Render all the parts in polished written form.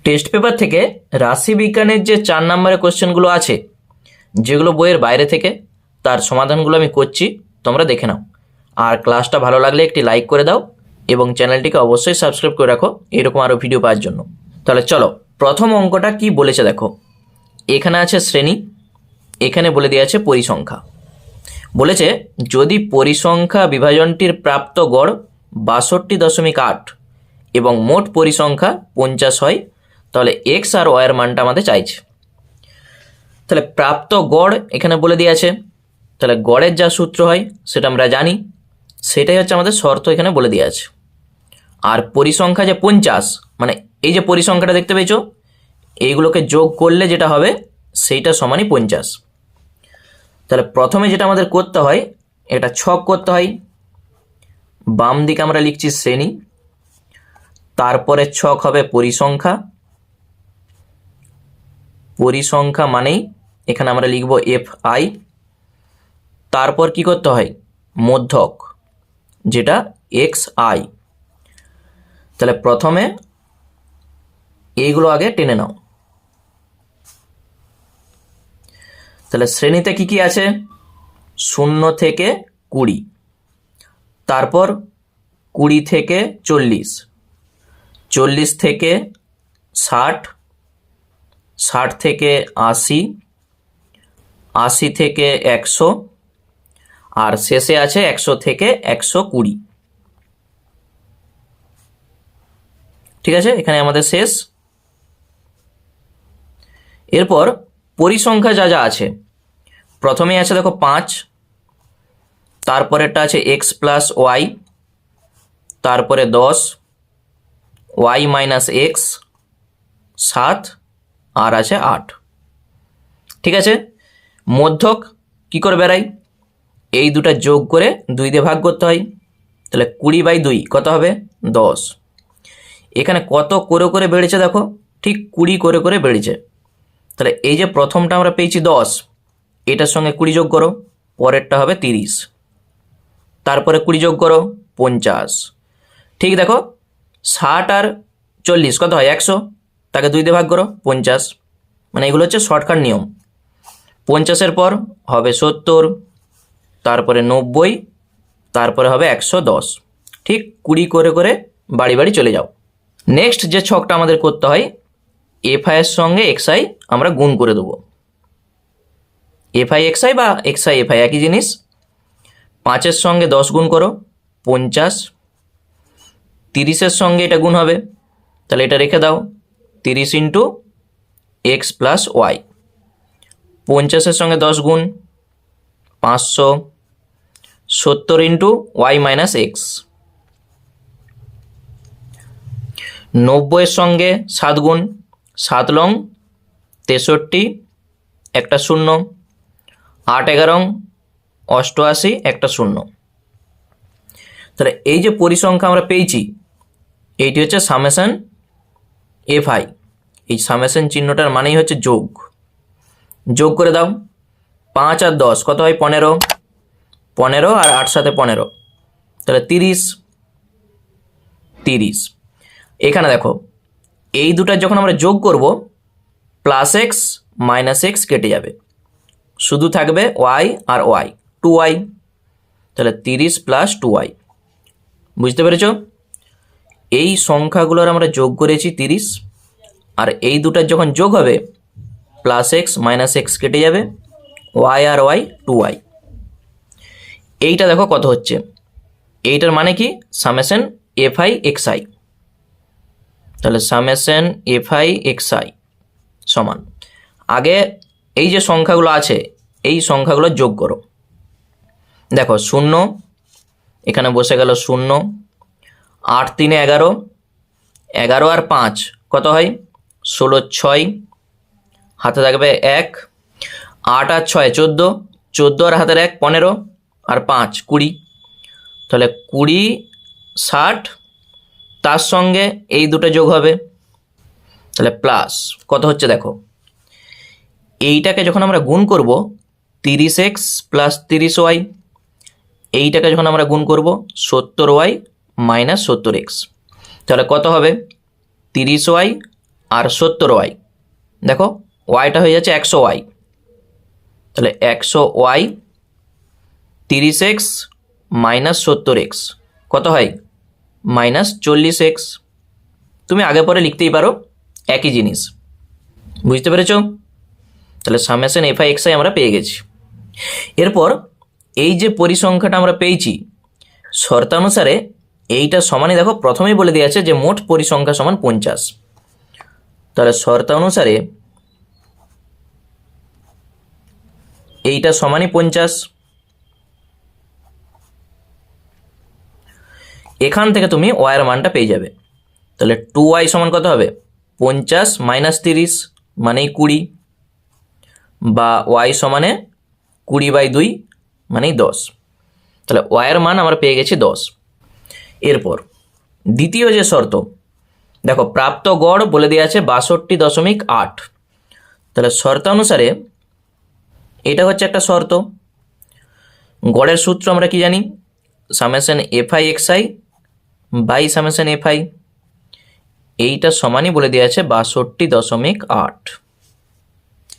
Test paper থেকে রাশিবিজ্ঞানের যে 4 নম্বরের কোশ্চেনগুলো আছে, যেগুলো বইয়ের বাইরে থেকে, তার সমাধানগুলো আমি করছি, তোমরা দেখে নাও। আর ক্লাসটা ভালো লাগলে একটি লাইক করে দাও এবং চ্যানেলটিকে অবশ্যই সাবস্ক্রাইব করে রাখো এরকম আরও ভিডিও পাওয়ার জন্য। তাহলে চলো, প্রথম অঙ্কটা কি বলেছে দেখো। এখানে আছে শ্রেণী, এখানে বলে দেওয়া আছে পরিসংখ্যা। বলেছে যদি পরিসংখ্যা বিভাজনটির প্রাপ্ত গড় 62.8 এবং মোট পরিসংখ্যা 50 হয়, তাহলে এক্স আর ওয়াইয়ের মানটা আমাদের চাইছে। তাহলে প্রাপ্ত গড় এখানে বলে দিয়ে আছে, তাহলে গড়ের যা সূত্র হয় সেটা আমরা জানি, সেটাই হচ্ছে আমাদের শর্ত এখানে বলে দিয়ে আছে। আর পরিসংখ্যা যে 50, মানে এই যে পরিসংখ্যাটা দেখতে পেয়েছো, এইগুলোকে যোগ করলে যেটা হবে সেইটা সমানই 50। তাহলে প্রথমে যেটা আমাদের করতে হয়, এটা ছক করতে হয়। বাম দিকে আমরা লিখছি শ্রেণী, তারপরে ছক হবে পরিসংখ্যা। পরিসংখ্যা মানেই এখানে আমরা লিখব এফ আই। তারপর কি করতে হয়, মধ্যক যেটা এক্স আই। তাহলে প্রথমে এইগুলো আগে টেনে নাও। তাহলে শ্রেণীতে কি কি আছে, 0 থেকে 20, তারপর 20 থেকে 40, 40 থেকে 60, 60 থেকে 80, 80 থেকে 100, আর শেষে আছে 100 থেকে 120। ঠিক আছে, এখানে আমাদের শেষ। এরপর পরিসংখ্যা যা যা আছে, প্রথমেই আছে দেখো 5, তারপরেরটা আছে এক্স প্লাস ওয়াই, তারপরে 10, ওয়াই মাইনাস এক্স 7, আর আছে 8। ঠিক আছে, মধ্যক কি করে বেরাই, এই দুটা যোগ করে 2 দিয়ে ভাগ করতে হয়। তাহলে 20/2 কত হবে, 10। এখানে কত করে করে বেড়েছে দেখো, ঠিক 20 করে করে বেড়েছে। তাহলে এই যে প্রথমটা আমরা পেয়েছি 10, এটার সঙ্গে 20 যোগ করো, পরেরটা হবে 30, তারপরে 20 যোগ করো 50। ঠিক দেখো, 60 আর 40 কত হয়, 100, তাকে 2 দিয়ে ভাগ করো 50। মানে এগুলো হচ্ছে শর্টকাট নিয়ম। 50-এর পর হবে 70, তারপরে 90, তারপরে হবে 110। ঠিক 20 করে করে বাড়ি বাড়ি চলে যাও। নেক্সট যে ছকটা আমাদের করতে হয়, এফ আই এর সঙ্গে এক্স আই আমরা গুণ করে দেবো। এফ আই এক্স আই বা এক্স আই এফ আই একই জিনিস। 5-এর সঙ্গে 10 গুণ করো 50, 30-এর সঙ্গে এটা গুণ হবে, তাহলে এটা রেখে দাও 30 ইন্টু এক্স প্লাস ওয়াই। 50-এর সঙ্গে 10 গুণ 500, 70 ইন্টু ওয়াই মাইনাস এক্স। 90-এর সঙ্গে 7 গুণ, 7 লং 63, একটা 0, 8 11 88, একটা 0। তাহলে এই যে পরিসংখ্যা আমরা পেয়েছি, এইটি হচ্ছে সামেশন এফ আই। এই সামেশন চিহ্নটার মানেই হচ্ছে যোগ। যোগ করে দাও, 5 আর 10 কত হয়, 15, 15 আর 8 সাথে 15, তাহলে 30। এখানে দেখো, এই দুটার যখন আমরা যোগ করব, প্লাস এক্স মাইনাস এক্স কেটে যাবে, শুধু থাকবে ওয়াই আর ওয়াই, 2y। তাহলে 30 প্লাস 2y। বুঝতে পেরেছ, এই সংখ্যাগুলোর আমরা যোগ করেছি 30, আর এই দুটার যখন যোগ হবে, প্লাস এক্স মাইনাস এক্স কেটে যাবে, ওয়াই আর ওয়াই 2y। এইটা দেখো কত হচ্ছে, এইটার মানে কি, summation F I x I. তাহলে summation F I x I সমান, আগে এই যে সংখ্যাগুলো আছে এই সংখ্যাগুলো যোগ করো। দেখো 0, এখানে বসে গেল 0, 8 3 11, 11 আর 5 কত হয়, 16 6, হাতে থাকবে 1, 8 আর 6 14, 14 আর হাতের 1 15, আর 5 20। তাহলে 20 60, তার সঙ্গে এই দুটো যোগ হবে, তাহলে প্লাস কত হচ্ছে দেখো, এইটাকে যখন আমরা গুণ করব 30x প্লাস 30y, এইটাকে যখন আমরা গুণ করব 70y মাইনাস 70x, তাহলে কত হবে, 30y আর 70y। দেখো ওয়াইটা হয়ে যাচ্ছে 100y, তাহলে 100y 30x মাইনাস 70x কত হয়? Minus 40x। তুমি আগে পরে লিখতেই পারো, একই জিনিস। বুঝতে পেরেছ? তাহলে সামেশন এফআই এক্সআই আমরা পেয়ে গেছি। এরপর এই যে পরিসংখ্যাটা আমরা পেয়েছি, শর্তানুসারে এইটা সমানই, দেখো প্রথমেই বলে দেওয়া আছে যে মোট পরিসংখ্যা সমান 50। তাহলে শর্তানুসারে এইটা সমানই 50। এখান থেকে তুমি ওয়াইয়ের মানটা পেয়ে যাবে। তাহলে 2y সমান কত হবে? 50 মাইনাস 30 মানেই 20, বা ওয়াই সমানে 20/2 মানেই 10। তাহলে ওয়াইয়ের মান আমরা পেয়ে গেছি 10। এরপর দ্বিতীয় যে শর্ত, দেখো প্রাপ্ত গড় বলে দেওয়া আছে 62.8। তাহলে শর্তানুসারে এটা হচ্ছে একটা শর্ত। গড়ের সূত্র আমরা কি জানি? Summation f i x i by summation f i. এইটা সমানই বলে দেওয়া আছে 62.8।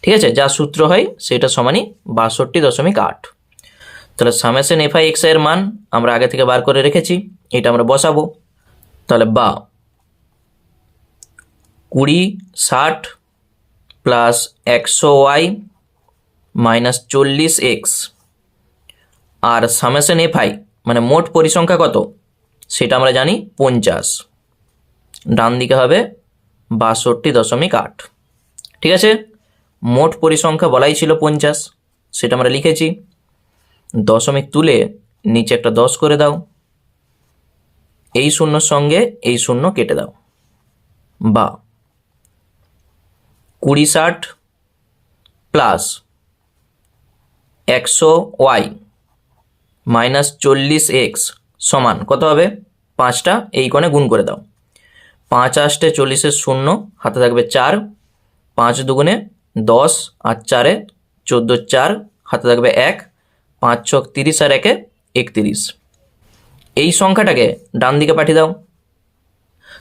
ঠিক আছে, যা সূত্র হয় সেটা সমানই 62.8। তাহলে সামেশন এফআই এক্সআই এর মান আমরা আগে থেকে বার করে রেখেছি, এটা আমরা বসাবো। তাহলে বা 2060 প্লাস 100y মাইনাস 40x, আর সামেশন এফআই মানে মোট পরিসংখ্যা কত সেটা আমরা জানি 50, ডান দিকে হবে 62.8। ঠিক আছে, মোট পরিসংখ্যা বলাই ছিল 50, সেটা আমরা লিখেছি। দশমিক তুলে নিচে একটা 10 করে দাও, এই শূন্যর সঙ্গে এই শূন্য কেটে দাও। বা 2060 প্লাস 100y মাইনাস 40x সমান কত হবে? 5টা এই কোণে গুণ করে দাও। 5 আসতে 40-এর শূন্য, হাতে থাকবে 4, 5 দুগুণে 10 আর 4-এ 14, 4 হাতে থাকবে 1, 5 ছক 30 আর 1-এ 31। এই সংখ্যাটাকে ডান দিকে পাঠিয়ে দাও।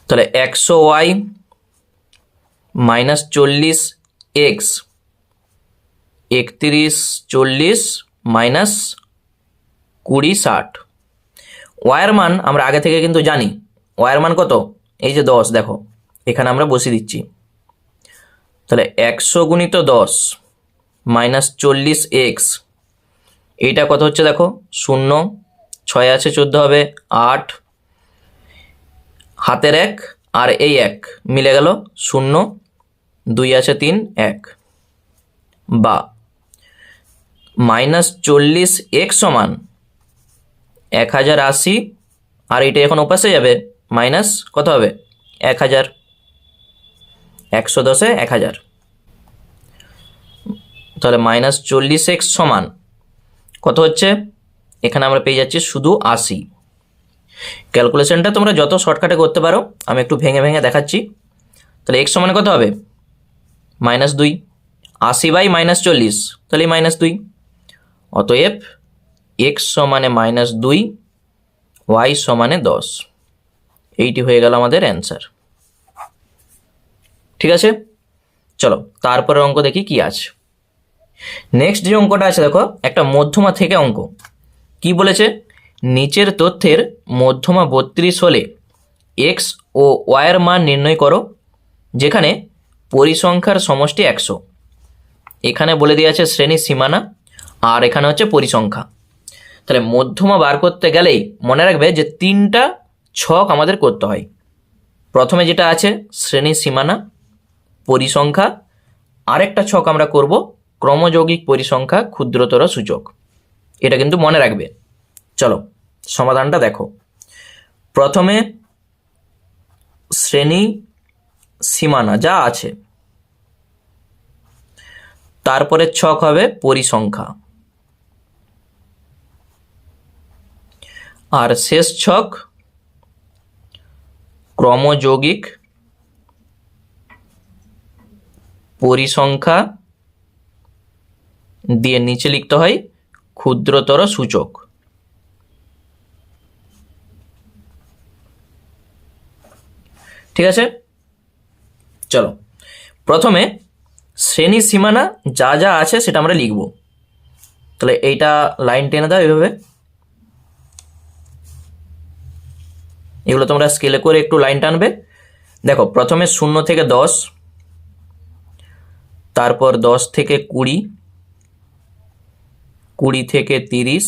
তাহলে 100y মাইনাস 40x 31 40 মাইনাস 2060। ওয়াইয়ের মান আমরা আগে থেকে কিন্তু জানি। ওয়াইয়ের মান কত? এই যে 10, দেখো এখানে আমরা বসিয়ে দিচ্ছি। তাহলে 100 গুণিত 10 মাইনাস 40x, এইটা কত হচ্ছে দেখো? 0, 6 আছে 14 হবে 8, হাতের 1 আর এই 1 মিলে গেল 0, 2 আছে 3 1। বা মাইনাস 40x সমান 1080, আর এটা এখন ওপাশে যাবে, মাইনাস কত হবে? 1000। 110-এ 1000, তাহলে মাইনাস 40x সমান কত হচ্ছে? এখানে আমরা পেয়ে যাচ্ছি শুধু 80। ক্যালকুলেশনটা তোমরা যত শর্টকাটে করতে পারো, আমি একটু ভেঙে ভেঙে দেখাচ্ছি। তাহলে x সমানে কত হবে? মাইনাস 2। 80 বাই মাইনাস 40, তাহলে মাইনাস 2। অতএব x সমানে মাইনাস 2, y সমানে 10। এইটি হয়ে গেল আমাদের অ্যান্সার। ঠিক আছে, চলো তারপরের অঙ্ক দেখি কি আছে। নেক্সট যে অঙ্কটা আছে দেখো, একটা মধ্যমা থেকে অঙ্ক। কি বলেছে? নিচের তথ্যের মধ্যমা 32 হলে এক্স ও ওয়াইয়ের মান নির্ণয় করো যেখানে পরিসংখ্যার সমষ্টি 100। এখানে বলে দেওয়া আছে শ্রেণী সীমানা, আর এখানে হচ্ছে পরিসংখ্যা। তাহলে মধ্যমা বার করতে গেলেই মনে রাখবে যে 3টা ছক আমাদের করতে হয়। প্রথমে যেটা আছে শ্রেণী সীমানা, পরিসংখ্যা, আরেকটা ছক আমরা করব ক্রমযৌগিক পরিসংখ্যা ক্ষুদ্রতর সূচক। এটা কিন্তু মনে রাখবে। চলো সমাধানটা দেখো। প্রথমে শ্রেণী সীমানা যা আছে, তারপরে ছক হবে পরিসংখ্যা, আর শেষ ছক ক্রমযৌগিক পরিসংখ্যা দিয়ে নিচে লিখতে হয় ক্ষুদ্রতর সূচক। ঠিক আছে, চলো প্রথমে শ্রেণীর সীমানা যা যা আছে সেটা আমরা লিখব। তাহলে এইটা লাইন টেনে দাও এভাবে, এগুলো তোমরা স্কেলে করে একটু লাইন টানবে। দেখো প্রথমে 0 থেকে 10, তারপর 10 থেকে 20, 20 থেকে 30,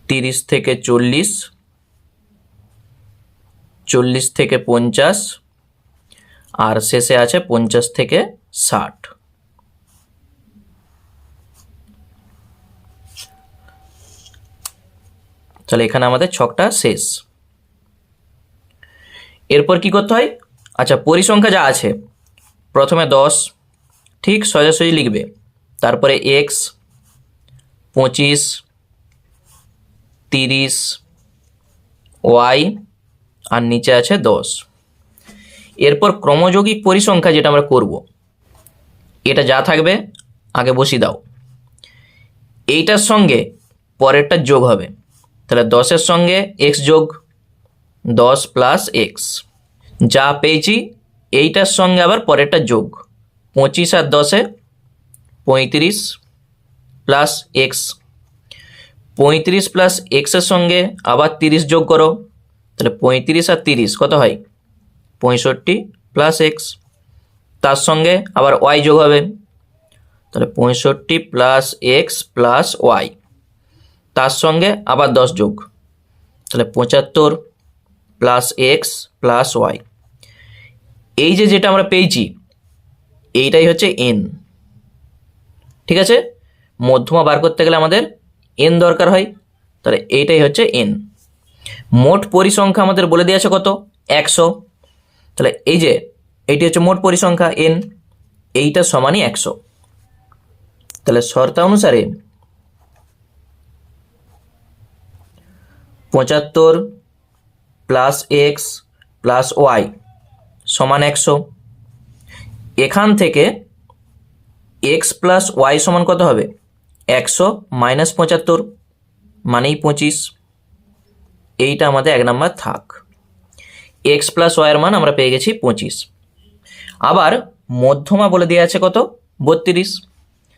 30 থেকে 40, 40 থেকে 50, আর শেষে আছে 50 থেকে 60। তাহলে এখানে আমাদের ছকটা শেষ। এরপর কি করতে হয়, আচ্ছা পরিসংখ্যা যা আছে প্রথমে 10 ঠিক সোজাসুজি লিখবে, তারপরে x, 25, 30, y, আর নিচে আছে 10। এরপর ক্রমযৌগিক পরিসংখ্যা যেটা আমরা করব, এটা যা থাকবে আগে বসিয়ে দাও, এইটার সঙ্গে পরেরটা যোগ হবে। তাহলে 10-এর সঙ্গে x যোগ 10 প্লাস এক্স, যা পেয়েছি এইটার সঙ্গে আবার পরেরটা যোগ, 25 আর 10-এ 35 প্লাস এক্স, 35 প্লাস এক্সের সঙ্গে আবার 30 যোগ করো, তাহলে 35 আর 30 কত হয় 65 প্লাস এক্স, তার সঙ্গে আবার ওয়াই যোগ হবে, তাহলে 65 প্লাস এক্স প্লাস ওয়াই, তার সঙ্গে আবার 10 যোগ, তাহলে 75 প্লাস এক্স প্লাস ওয়াই। এই যে যেটা আমরা পেয়েছি এইটাই হচ্ছে এন। ঠিক আছে, মধ্যমা বার করতে গেলে আমাদের এন দরকার হয়, তাহলে এইটাই হচ্ছে এন। মোট পরিসংখ্যা আমাদের বলে দিয়েছে কত 100, তাহলে এই যে এইটি হচ্ছে মোট পরিসংখ্যা এন, এইটা সমানই 100। তাহলে শর্ত অনুসারে 75 প্লাস এক্স প্লাস ওয়াই সমান 100। এখান থেকে এক্স প্লাস ওয়াই সমান কত হবে 100 মাইনাস 75 মানেই 25। এইটা আমাদের 1 নাম্বার থাক। এক্স প্লাস ওয়াইয়ের মান আমরা পেয়ে গেছি 25। আবার মধ্যমা বলে দেওয়া আছে কত 32,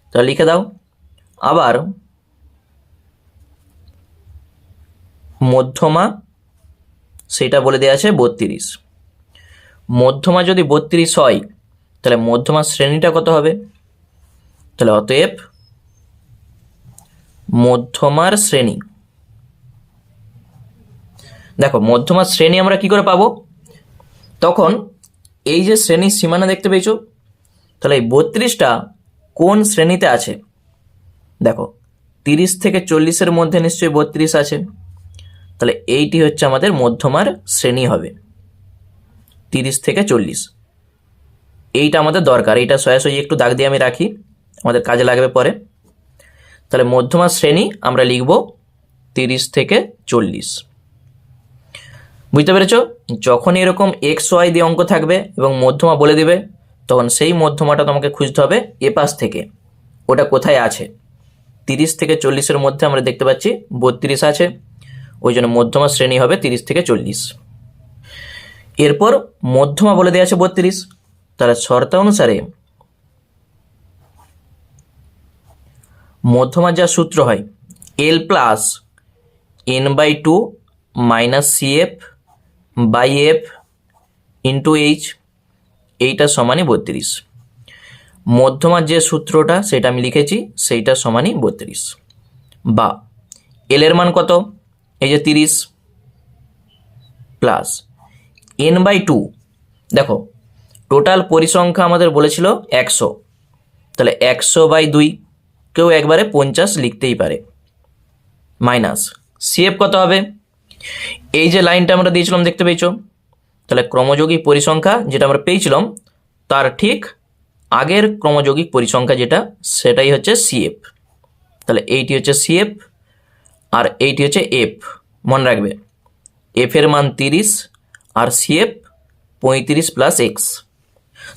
তাহলে লিখে দাও। আবার মধ্যমা সেটা বলে দেওয়া আছে 32। মধ্যমা যদি 32 হয় তাহলে মধ্যমা শ্রেণীটা কত হবে, তাহলে অতএব মধ্যমার শ্রেণী, দেখো মধ্যমার শ্রেণী আমরা কি করে পাবো, তখন এই যে শ্রেণীর সীমানা দেখতে পেয়েছো, তাহলে এই 32টা কোন শ্রেণীতে আছে, দেখো 30 থেকে 40-এর মধ্যে নিশ্চয়ই 32 আছে, তাহলে এইটি হচ্ছে আমাদের মধ্যমার শ্রেণী হবে 30 থেকে 40। এইটা আমাদের দরকার, এইটা সোজাসুজি একটু দাগ দিয়ে আমি রাখি, আমাদের কাজে লাগবে পরে। তাহলে মধ্যমার শ্রেণী আমরা লিখব 30 থেকে 40। বুঝতে পেরেছো, যখন এরকম এক্স ওয়াই দিয়ে অঙ্ক থাকবে এবং মধ্যমা বলে দেবে, তখন সেই মধ্যমাটা তোমাকে খুঁজতে হবে এ পাশ থেকে, ওটা কোথায় আছে। 30 থেকে 40-এর মধ্যে আমরা দেখতে পাচ্ছি 32 আছে, ওই জন্য মধ্যমা শ্রেণী হবে 30 থেকে 40। এরপর মধ্যমা বলে দেওয়া আছে 32, তাহলে শর্ত অনুসারে মধ্যমার যা সূত্র হয় L plus n/2 minus CF by F into H, এইটা সমানই 32। মধ্যমার যে সূত্রটা সেটা আমি লিখেছি, সেইটা সমানই 32। বা এল এর মান কত, এই যে 30 প্লাস n/2, দেখো টোটাল পরিসংখ্যা আমাদের বলেছিল 100, তাহলে 100/2, কেউ একবারে 50 লিখতেই পারে, মাইনাস সিএফ কত হবে, এই যে লাইনটা আমরা দিয়েছিলাম দেখতে পেয়েছো, তাহলে ক্রমযৌগিক পরিসংখ্যা যেটা আমরা পেয়েছিলাম তার ঠিক আগের ক্রমযৌগিক পরিসংখ্যা যেটা, সেটাই হচ্ছে সিএফ। তাহলে এইটি হচ্ছে সিএফ আর এইটি হচ্ছে এফ, মনে রাখবে এফ এর মান 30 আর সিএফ 35 প্লাস এক্স।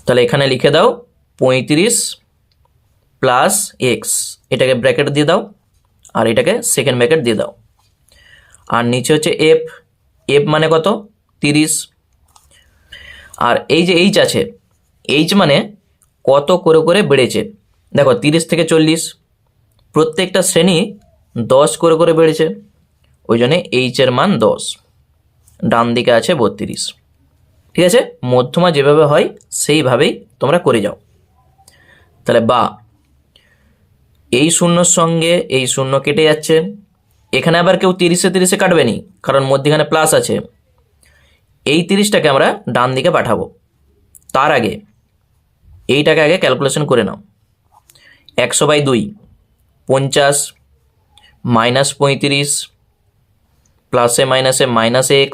তাহলে এখানে লিখে দাও 35 প্লাস এক্স, এটাকে ব্র্যাকেট দিয়ে দাও আর এটাকে সেকেন্ড ব্র্যাকেট দিয়ে দাও, আর নিচে হচ্ছে এফ, এফ মানে কত 30, আর এই যে এইচ আছে এইচ মানে কত করে করে বেড়েছে। দেখো 30 থেকে 40, প্রত্যেকটা শ্রেণী 10 করে করে বেড়েছে, ওই জন্য এইচের মান 10, ডান দিকে আছে 32। ঠিক আছে, মধ্যমা যেভাবে হয় সেইভাবেই তোমরা করে যাও। তাহলে বা এই শূন্যর সঙ্গে এই শূন্য কেটে যাচ্ছে, এখানে আবার কেউ 30-এ 30-এ কাটবে নি, কারণ মধ্যখানে প্লাস আছে। এই 30টাকে আমরা ডান দিকে পাঠাবো। তার আগে এইটাকে আগে ক্যালকুলেশন করে নাও। 100/2 50, -35, প্লাসে মাইনাসে -x,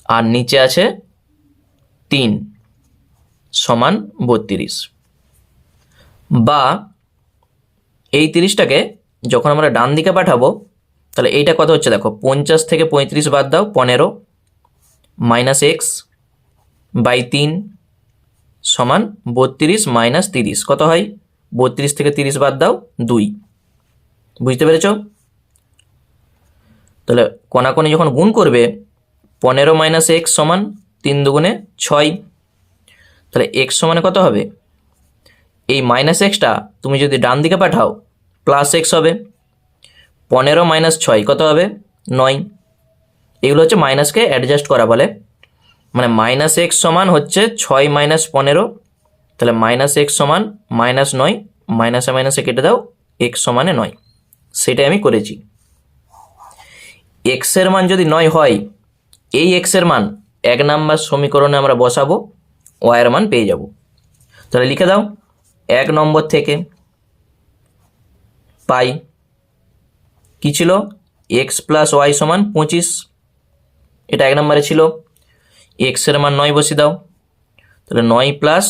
আর নিচে আছে 3 সমান 32। বা এই 30টাকে যখন আমরা ডান দিকে পাঠাবো, তাহলে এইটা কত হচ্ছে দেখো, 50 থেকে 35 বাদ দাও 15, -x/3 সমান 32 - 30 কত হয়, 32 থেকে 30 বাদ দাও 2। বুঝতে পেরেছ? তাহলে কোনাকুনি যখন গুণ করবে, 15 - x সমান 3 দুগুণে 6। তাহলে x সমানে কত হবে, এই -xটা তুমি যদি ডান দিকে পাঠাও +x হবে। 15 - 6 কত হবে, 9। এগুলো হচ্ছে মাইনাসকে অ্যাডজাস্ট করা বলে, মানে -x সমান হচ্ছে 6 - 15, তাহলে -x সমান -9, মাইনাসে মাইনাসে কেটে দাও, x সমানে 9। সেটাই আমি করেছি। x এর মান যদি 9 হয়, এই x এর মান 1 নম্বর সমীকরণে আমরা বসাবো, y এর মান পেয়ে যাব। তাহলে লিখে দাও, 1 নম্বর থেকে পাই কি ছিল, x + y সমান 25, এটা 1 নম্বরে ছিল। x এর মান 9 বসিয়ে দাও, তাহলে 9 +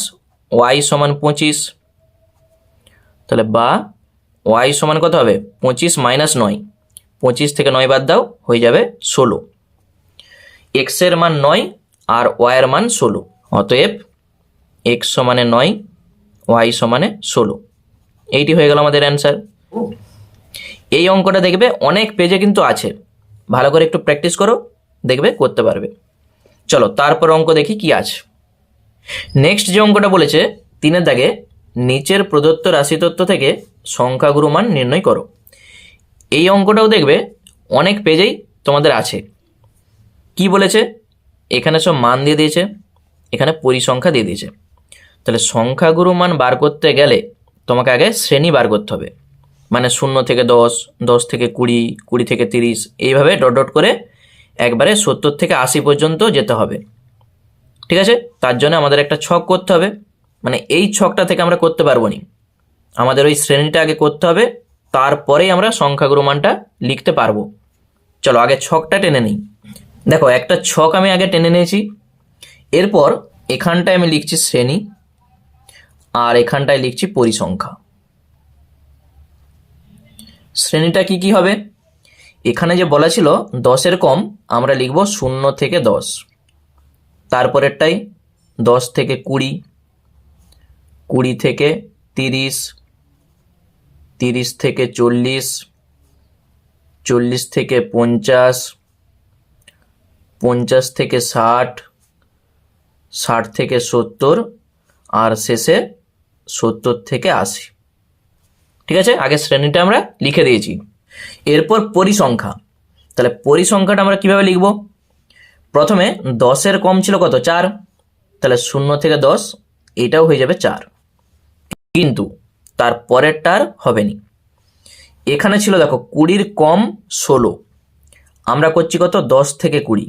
y সমান 25, তাহলে বা y সমান কত হবে, 25 - 9, 25 থেকে 9 বাদ দাও, হয়ে যাবে 16। x এর মান 9 আর y এর মান 16, অতএব x সমানে 9, y সমানে 16। এইটি হয়ে গেল আমাদের অ্যান্সার। এই অঙ্কটা দেখবে অনেক পেজে কিন্তু আছে, ভালো করে একটু প্র্যাকটিস করো, দেখবে করতে পারবে। চলো তারপর অঙ্ক দেখি কি আছে। নেক্সট যে অঙ্কটা বলেছে 3 এর দাগে, নিচের প্রদত্ত রাশিতত্ত্ব থেকে সংখ্যাগুরু মান নির্ণয় করো। এই অঙ্কটাও দেখবে অনেক পেজেই তোমাদের আছে। কি বলেছে, এখানে সব মান দিয়ে দিয়েছে, এখানে পরিসংখ্যা দিয়ে দিয়েছে। তাহলে সংখ্যাগুরু মান বার করতে গেলে তোমাকে আগে শ্রেণী বার করতে হবে, মানে 0 থেকে 10, 10 থেকে 20, 20 থেকে 30, এইভাবে ডট ডট করে একবারে 70 থেকে 80 পর্যন্ত যেতে হবে। ঠিক আছে, তার জন্য আমাদের একটা ছক করতে হবে, মানে এই ছকটা থেকে আমরা করতে পারবো না, আমাদের ওই শ্রেণীটা আগে করতে হবে, তারপরেই আমরা সংখ্যাগুরু মানটা লিখতে পারবো। চলো আগে ছকটা টেনে নিই। দেখো একটা ছক আমি আগে টেনে নিয়েছি, এরপর এখানটায় আমি লিখছি শ্রেণী, আর এখানটায় লিখছি পরিসংখ্যা। শ্রেণীটা কি কি হবে, এখানে যে বলা ছিল 10-এর কম, আমরা লিখব 0 থেকে 10, তারপরেরটাই 10 থেকে 20, 20 থেকে 30, 30 থেকে 40, 40 থেকে 50, 50 থেকে 60, 60 থেকে 70, আর শেষে 70 থেকে 80। ঠিক আছে, আগে শ্রেণীটা আমরা লিখে দিয়েছি। এরপর পরিসংখ্যা। তাহলে পরিসংখ্যাটা আমরা কিভাবে লিখব, প্রথমে 10-এর কম ছিল কত, 4, তাহলে 0 থেকে 10 এটাও হয়ে যাবে 4, কিন্তু তার পরেরটার হবে নি। এখানে ছিল দেখো 20-এর কম 16, আমরা করছি কত, 10 থেকে 20,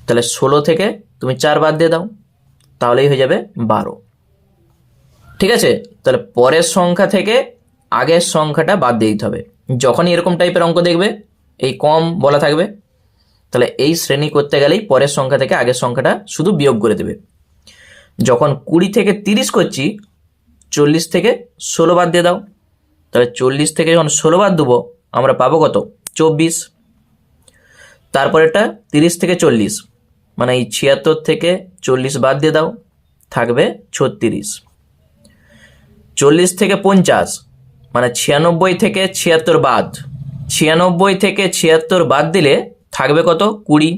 তাহলে 16 থেকে তুমি 4 বাদ দিয়ে দাও, তাহলেই হয়ে যাবে 12। ঠিক আছে, তাহলে পরের সংখ্যা থেকে আগের সংখ্যাটা বাদ দিয়ে দিতে হবে। যখনই এরকম টাইপের অঙ্ক দেখবে এই কম বলা থাকবে, তাহলে এই শ্রেণী করতে গেলেই পরের সংখ্যা থেকে আগের সংখ্যাটা শুধু বিয়োগ করে দেবে। যখন 20 থেকে 30 করছি, 40 থেকে 16 বাদ দিয়ে দাও, তাহলে 40 থেকে যখন 16 বাদ দেবো আমরা পাবো কত, 24। তারপরেরটা 30 থেকে 40, মানে এই 76 থেকে 40 বাদ দিয়ে দাও, থাকবে 36। 40 থেকে 50, মানে 96 থেকে 76 বাদ, 96 থেকে 76 বাদ দিলে থাকবে কত, 20।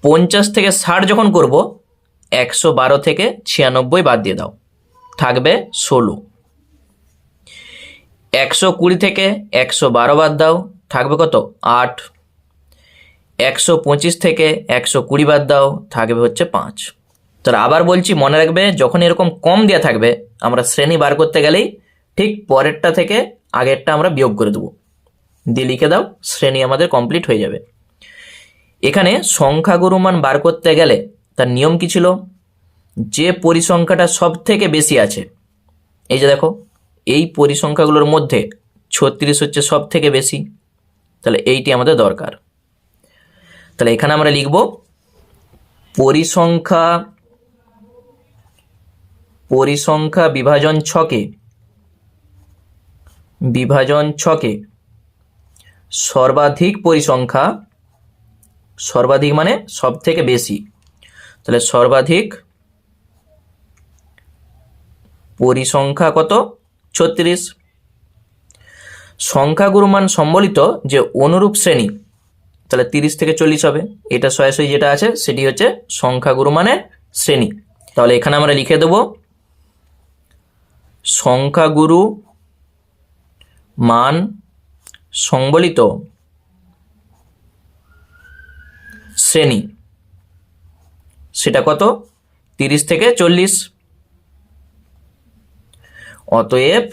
50 থেকে 60 যখন করব, 112 থেকে 96 বাদ দিয়ে দাও, থাকবে 16। 120 থেকে 112 বাদ দাও, থাকবে কত? 8। 125 থেকে 120 বাদ দাও, থাকবে হচ্ছে 5। তাহলে আবার বলছি, মনে রাখবে যখন এরকম কম দেওয়া থাকবে আমরা শ্রেণী বার করতে গেলেই ঠিক পরেরটা থেকে আগেরটা আমরা বিয়োগ করে দেবো, দিয়ে লিখে দাও, শ্রেণী আমাদের কমপ্লিট হয়ে যাবে। এখানে সংখ্যাগুরু মান বার করতে গেলে তার নিয়ম কি ছিল? যে পরিসংখ্যাটা সব থেকে বেশি আছে, এই যে দেখো এই পরিসংখ্যাগুলোর মধ্যে 36 হচ্ছে সব থেকে বেশি, তাহলে এইটি আমাদের দরকার। তাহলে এখানে আমরা লিখব পরিসংখ্যা বিভাজন ছকে সর্বাধিক পরিসংখ্যা, সর্বাধিক মানে সব থেকে বেশি, তাহলে সর্বাধিক পরিসংখ্যা কত? 36। সংখ্যাগুরু মান সম্বলিত যে অনুরূপ শ্রেণী, তাহলে 30 থেকে 40 হবে, এটা সরাসরি যেটা আছে সেটি হচ্ছে সংখ্যাগুরু মানের শ্রেণী। তাহলে এখানে আমরা লিখে দেব সংখ্যাগুরু মান সংবলিত শ্রেণী, সেটা কত? 30 থেকে 40। অতএব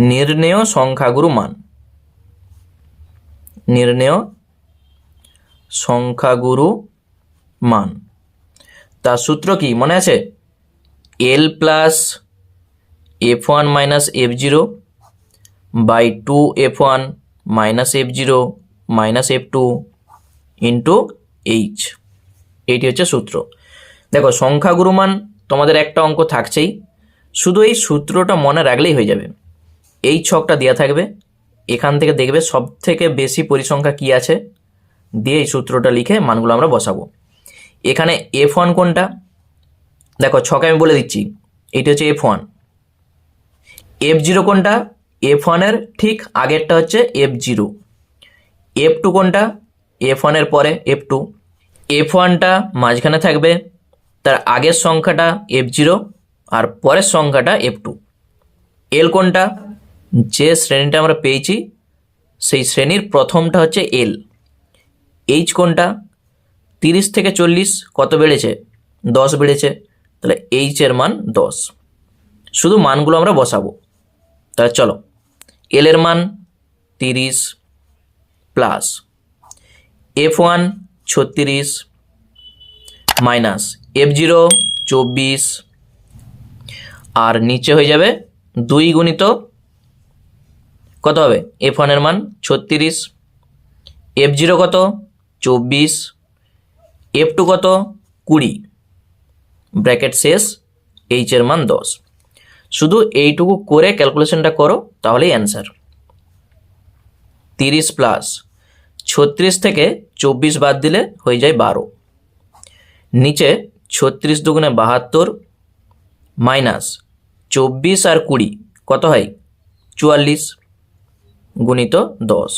নির্ণেয় সংখ্যাগুরু মান, তার সূত্র কি মনে আছে? L plus f1 minus f0 by 2f1 minus f0 minus f2 into h, এইটি হচ্ছে সূত্র। দেখো সংখ্যাগুরু মান তোমাদের একটা অঙ্ক থাকছেই, শুধু এই সূত্রটা মনে রাখলেই হয়ে যাবে। এই ছকটা দেওয়া থাকবে, এখান থেকে দেখবে সব থেকে বেশি পরিসংখ্যা কি আছে, দিয়ে এই সূত্রটা লিখে মানগুলো আমরা বসাবো। এখানে f1 কোনটা? দেখো ছকে আমি বলে দিচ্ছি, এইটা হচ্ছে f1। f0 কোনটা? f1 এর ঠিক আগেরটা হচ্ছে f0। f2 কোনটা? f1 এর পরে f2। f1টা মাঝখানে থাকবে, তার আগের সংখ্যাটা f0 আর পরের সংখ্যাটা f2। l কোনটা? যে শ্রেণীটা আমরা পেয়েছি সেই শ্রেণীর প্রথমটা হচ্ছে l। h কোনটা? 30 থেকে 40 কত বেড়েছে? 10 বেড়েছে, তাহলে h এর মান 10। শুধু মানগুলো আমরা বসাবো। তাহলে চলো, l এর মান 30 প্লাস f1 36 মাইনাস f0 24, আর নিচে হয়ে যাবে 2 গুণিত কত হবে? f1 এর মান 36, f0 কত? 24, f2 কত? 20, ব্র্যাকেট শেষ, h এর মান 10। শুধু এইটুকু করে ক্যালকুলেশনটা করো, তাহলেই অ্যান্সার। 30 প্লাস 36 থেকে 24 বাদ দিলে হয়ে যায় 12, নিচে 36 দুগুণে 72 মাইনাস 24 আর 20 কত হয়? 44 গুণিত 10,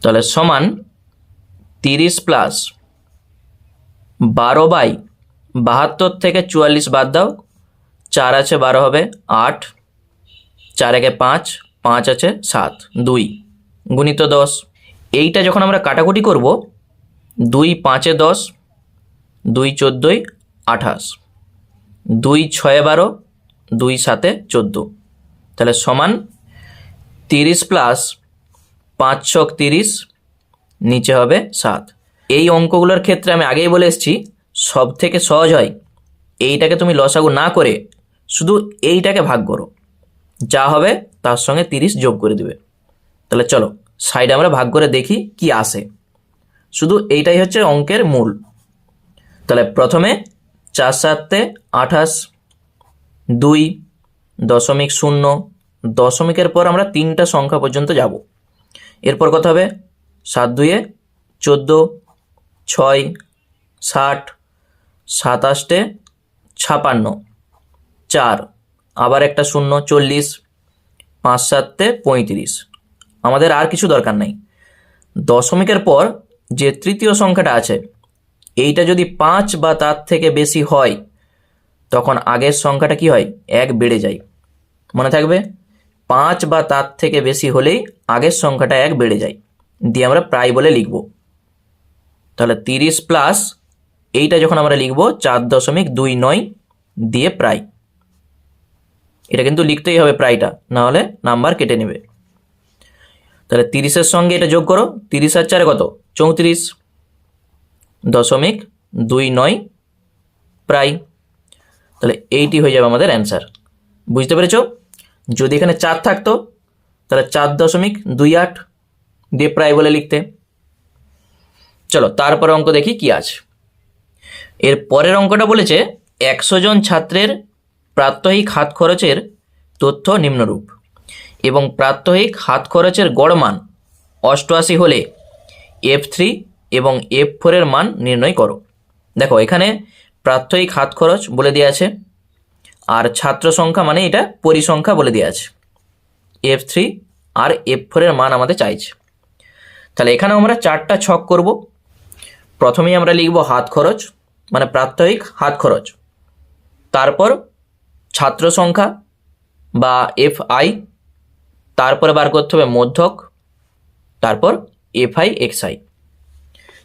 তাহলে সমান 30 প্লাস 12/72 থেকে 44 বাদ দাও, 4 আছে 12 হবে 8, 4 একে 5, 5 আছে 7, 2 গুণিত 10। এইটা যখন আমরা কাটাকুটি করব, 2 5 10, 2 14 28, 2 6 12, 2 7 14, তাহলে সমান 30 প্লাস 5 ছক 30, নিচে হবে 7। এই অঙ্কগুলোর ক্ষেত্রে আমি আগেই বলে এসেছি, সব থেকে সহজ হয় এইটাকে তুমি লসাগু না করে শুধু এইটাকে ভাগ করো, যা হবে তার সঙ্গে 30 যোগ করে দেবে। তাহলে চলো সাইডে আমরা ভাগ করে দেখি কি আসে। শুধু এইটাই হচ্ছে অঙ্কের মূল। তাহলে প্রথমে 4 7 28, 2.0, দশমিকের পর আমরা 3টা সংখ্যা পর্যন্ত যাব। এরপর কত হবে? 7 2 14, 6 60, 7 8 56, 4 আবার একটা 0 40, 5 7 35। আমাদের আর কিছু দরকার নাই। দশমিকের পর যে তৃতীয় সংখ্যাটা আছে এইটা যদি 5 বা তার থেকে বেশি হয় তখন আগের সংখ্যাটা কি হয়, 1 বেড়ে যায়। মনে থাকবে, 5 বা তার থেকে বেশি হলেই আগের সংখ্যাটা 1 বেড়ে যায়, দিয়ে আমরা প্রায় বলে লিখব। তাহলে 30 প্লাস এইটা যখন আমরা লিখব 4.29 দিয়ে প্রায়, এটা কিন্তু লিখতেই হবে প্রায়টা, না হলে নাম্বার কেটে নেবে। তাহলে 30-এর সঙ্গে এটা যোগ করো, 30 আর 4 কত, 34.29 প্রায়। তাহলে এইটি হয়ে যাবে আমাদের অ্যান্সার। বুঝতে পেরেছ? যদি এখানে 4 থাকতো তাহলে 4.28 দিয়ে প্রায় বলে লিখতে। চলো তারপর অঙ্ক দেখি কি আছে। এর পরের অঙ্কটা বলেছে 100 জন ছাত্রের প্রাত্যহিক হাত খরচের তথ্য নিম্নরূপ এবং প্রাত্যহিক হাত খরচের গড় মান 88 হলে F3 এবং F4 এর মান নির্ণয় করো। দেখো এখানে প্রাত্যহিক হাত খরচ বলে দেওয়া আছে, আর ছাত্র সংখ্যা মানে এটা পরিসংখ্যা বলে দেওয়া আছে। F3 আর F4 এর মান আমাদের চাইছে। তাহলে এখানে আমরা 4টা ছক করব। প্রথমেই আমরা লিখব হাত খরচ মানে প্রাত্যহিক হাত খরচ, তারপর ছাত্র সংখ্যা বা FI, তারপরে বার করতে হবে মধ্যক, তারপর FI XI।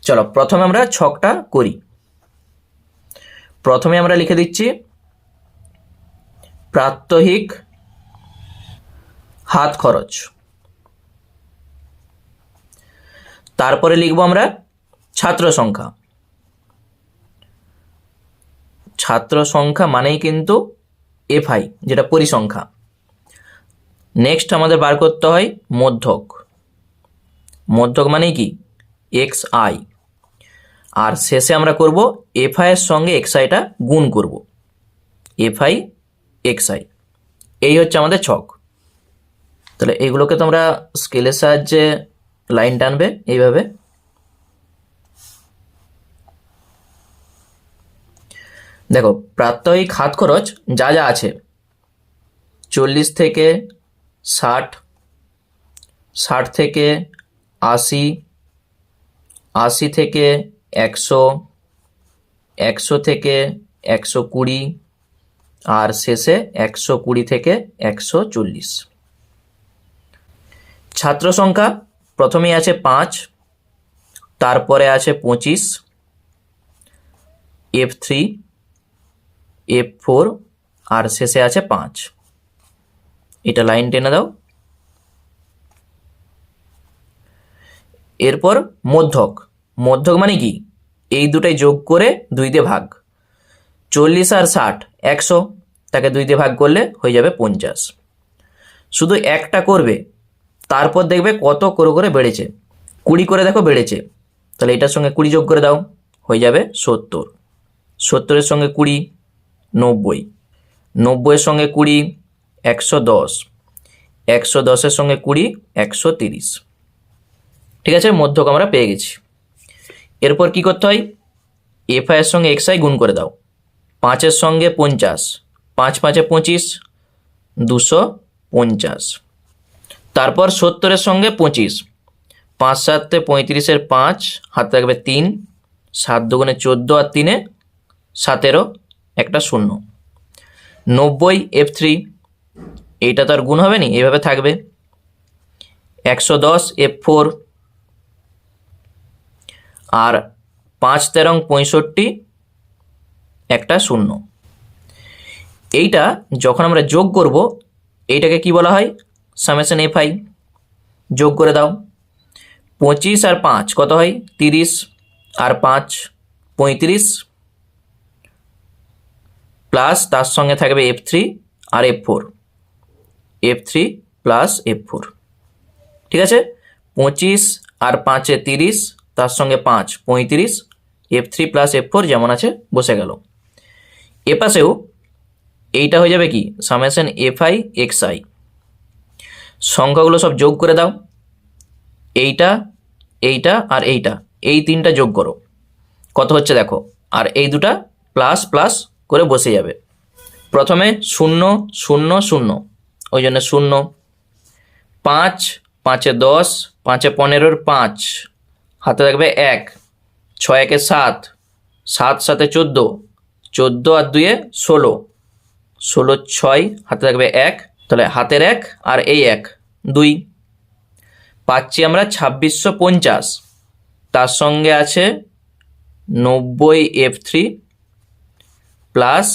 চলো প্রথমে আমরা ছকটা করি। প্রথমে আমরা লিখে দিচ্ছি প্রাত্যহিক হাত খরচ, তারপরে লিখব আমরা ছাত্র সংখ্যা। ছাত্র সংখ্যা মানেই কিন্তু FI, যেটা পরিসংখ্যা। নেক্সট আমাদের বার করতে হয় মধ্যক, মধ্যক মানেই কি XI, আর শেষে আমরা করব FI এর সঙ্গে XIটা গুণ করব, FI XI। এই হচ্ছে আমাদের ছক। তাহলে এগুলোকে তোমরা স্কেলের সাহায্যে লাইন টানবে এইভাবে। দেখো প্রাত্যহিক হাত খরচ যা যা আছে 40 থেকে 60, 60 থেকে 80, 80 থেকে 100, 100 থেকে 120, আর শেষে 120 থেকে 140। ছাত্র সংখ্যা প্রথমেই আছে 5, তারপরে আছে 25, F3, F4, আর শেষে আছে 5। এটা লাইন টেনে দাও। এরপর মধ্যক, মধ্যক মানে কি এই দুটাই যোগ করে 2 দিয়ে ভাগ। 40 আর 60 100, তাকে 2 দিয়ে ভাগ করলে হয়ে যাবে 50। শুধু একটা করবে, তারপর দেখবে কত করে করে বেড়েছে। 20 করে দেখো বেড়েছে, তাহলে এটার সঙ্গে 20 যোগ করে দাও, হয়ে যাবে 70। 70-এর সঙ্গে 20 90, 90-এর সঙ্গে 20 110, 110-এর সঙ্গে 20 130। ঠিক আছে, মধ্যক আমরা পেয়ে গেছি। এরপর কি করতে হয়, FI এর সঙ্গে XI গুণ করে দাও। 5-এর সঙ্গে 50, 5 5-এ 25, 250। তারপর 70-এর সঙ্গে 25, 5 7-এ 35-এর 5, হাতে থাকবে 3, 7 2-গুণে 14 আর 3-এ 17, একটা 0। 90 F3, এইটা তো আর গুণ হবে নি, এইভাবে থাকবে। 110 F4, আর 5 13 65, একটা 0। এইটা যখন আমরা যোগ করব, এইটাকে কি বলা হয়, সামেশন FI। যোগ করে দাও। 25 আর 5 কত হয়, 30, আর 5 35, প্লাস তার সঙ্গে থাকবে F3 আর F4, F3 প্লাস F4। ঠিক আছে, 25 আর 5-এ 30, তার সঙ্গে 5 35, F3 প্লাস F4 যেমন আছে বসে গেল। এপাশেও এইটা হয়ে যাবে কি সামেশন FI XI। সংখ্যাগুলো সব যোগ করে দাও, এইটা এইটা আর এইটা, এই 3টা যোগ করো, কত হচ্ছে দেখো, আর এই দুটা প্লাস প্লাস করে বসে যাবে। প্রথমে 0 0 0, ওই জন্য 0। 5 5-এ 10, 5-এ 15-এর 5, হাতে থাকবে 1, 6 1-এ 7, 7 7 14, 14 আর 2 16, 16 6, হাতে থাকবে 1, তাহলে হাতের 1 আর এই 1 2, পাচ্ছি আমরা 2650, তার সঙ্গে আছে 90 F3 প্লাস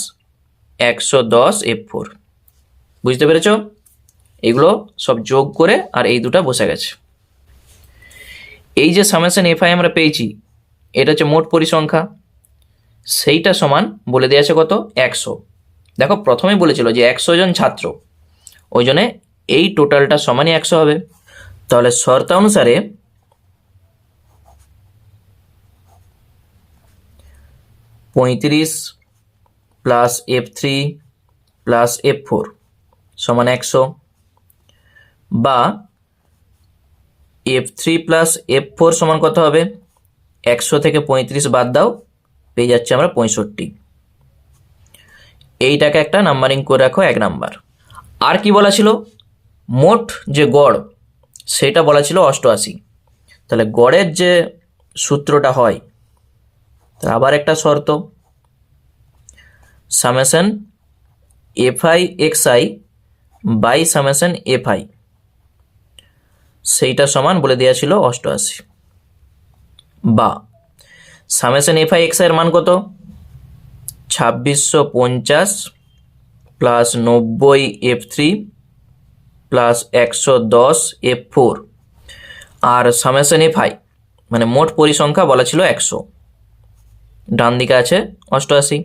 110 F4। বুঝতে পেরেছ? এগুলো সব যোগ করে আর এই দুটা বসে গেছে। এই যে সামেশন এফআই আমরা পেয়েছি, এটা হচ্ছে মোট পরিসংখ্যা, সেইটা সমান বলে দেওয়া আছে কত? 100। দেখো প্রথমেই বলেছিল যে 100 জন ছাত্র, ওই জন্যে এই টোটালটা সমানই 100 হবে। তাহলে শর্তানুসারে (35 প্লাস F3 প্লাস F4 সমান 100) বা F3 প্লাস F4 সমান কত হবে? 100 থেকে 35 বাদ দাও, পেয়ে যাচ্ছে আমরা 65। এইটাকে একটা নাম্বারিং করে রাখো 1 নাম্বার। আর কি বলা ছিল? মোট যে গড় সেটা বলা ছিল 88। তাহলে গড়ের যে সূত্রটা হয়, তার আবার একটা শর্ত, summation f i x i by summation f i, সেইটা সমান বলে দেওয়া ছিল 88। বা সামেশন এফআই এক্সআই এর মান কত? 2650 প্লাস 90 F3 প্লাস 110 F4, আর সামেশন এফআই মানে মোট পরিসংখ্যা বলা ছিল 100, ডান দিকে আছে 88।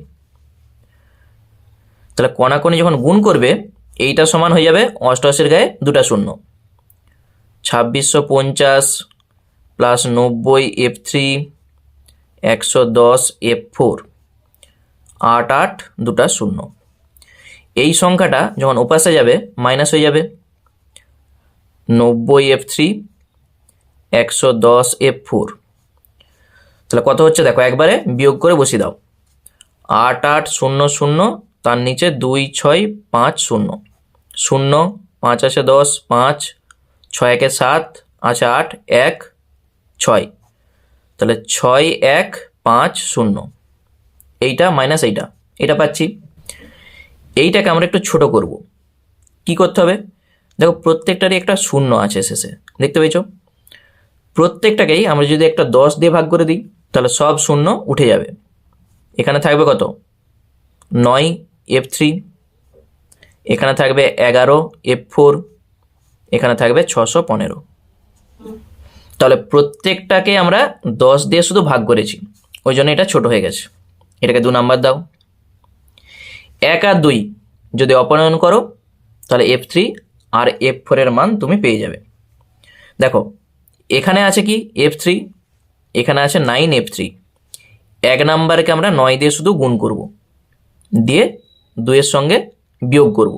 তাহলে কোনাকুনি যখন গুণ করবে, এইটা সমান হয়ে যাবে 88-এর গায়ে দুটা শূন্য, 2650 প্লাস 90 F3 110 F4, 8 8 দুটা শূন্য। এই সংখ্যাটা যখন ওপাশে যাবে মাইনাস হয়ে যাবে, 90 F3 110 F4, তাহলে কত হচ্ছে দেখো, একবারে বিয়োগ করে বসিয়ে দাও, 8 8 0 0, তার নিচে 2 6 5 0 0, 5 আছে 10, 5 6 1 7 আছে 8 1 6, তাহলে 6 1 5 0, এইটা মাইনাস এইটা পাচ্ছি। এইটাকে আমরা একটু ছোট করব। কি করতে হবে? দেখো প্রত্যেকটারই একটা শূন্য আছে শেষে, দেখতে পেয়েছো? প্রত্যেকটাকেই আমরা যদি একটা 10 দিয়ে ভাগ করে দিই, তাহলে সব শূন্য উঠে যাবে। এখানে থাকবে কত? 9 F3, এখানে থাকবে 11 F4, এখানে থাকবে 615। তাহলে প্রত্যেকটাকে আমরা 10 দিয়ে শুধু ভাগ করেছি, ওই জন্য এটা ছোট হয়ে গেছে। এটাকে 2 নাম্বার দাও। 1 আর 2 যদি অপনয়ন করো, তাহলে F3 আর F4 এর মান তুমি পেয়ে যাবে। দেখো এখানে আছে কি F3, এখানে আছে 9 F3। 1 নাম্বারকে আমরা 9 দিয়ে শুধু গুণ করব, দিয়ে 2 এর সঙ্গে বিয়োগ করব।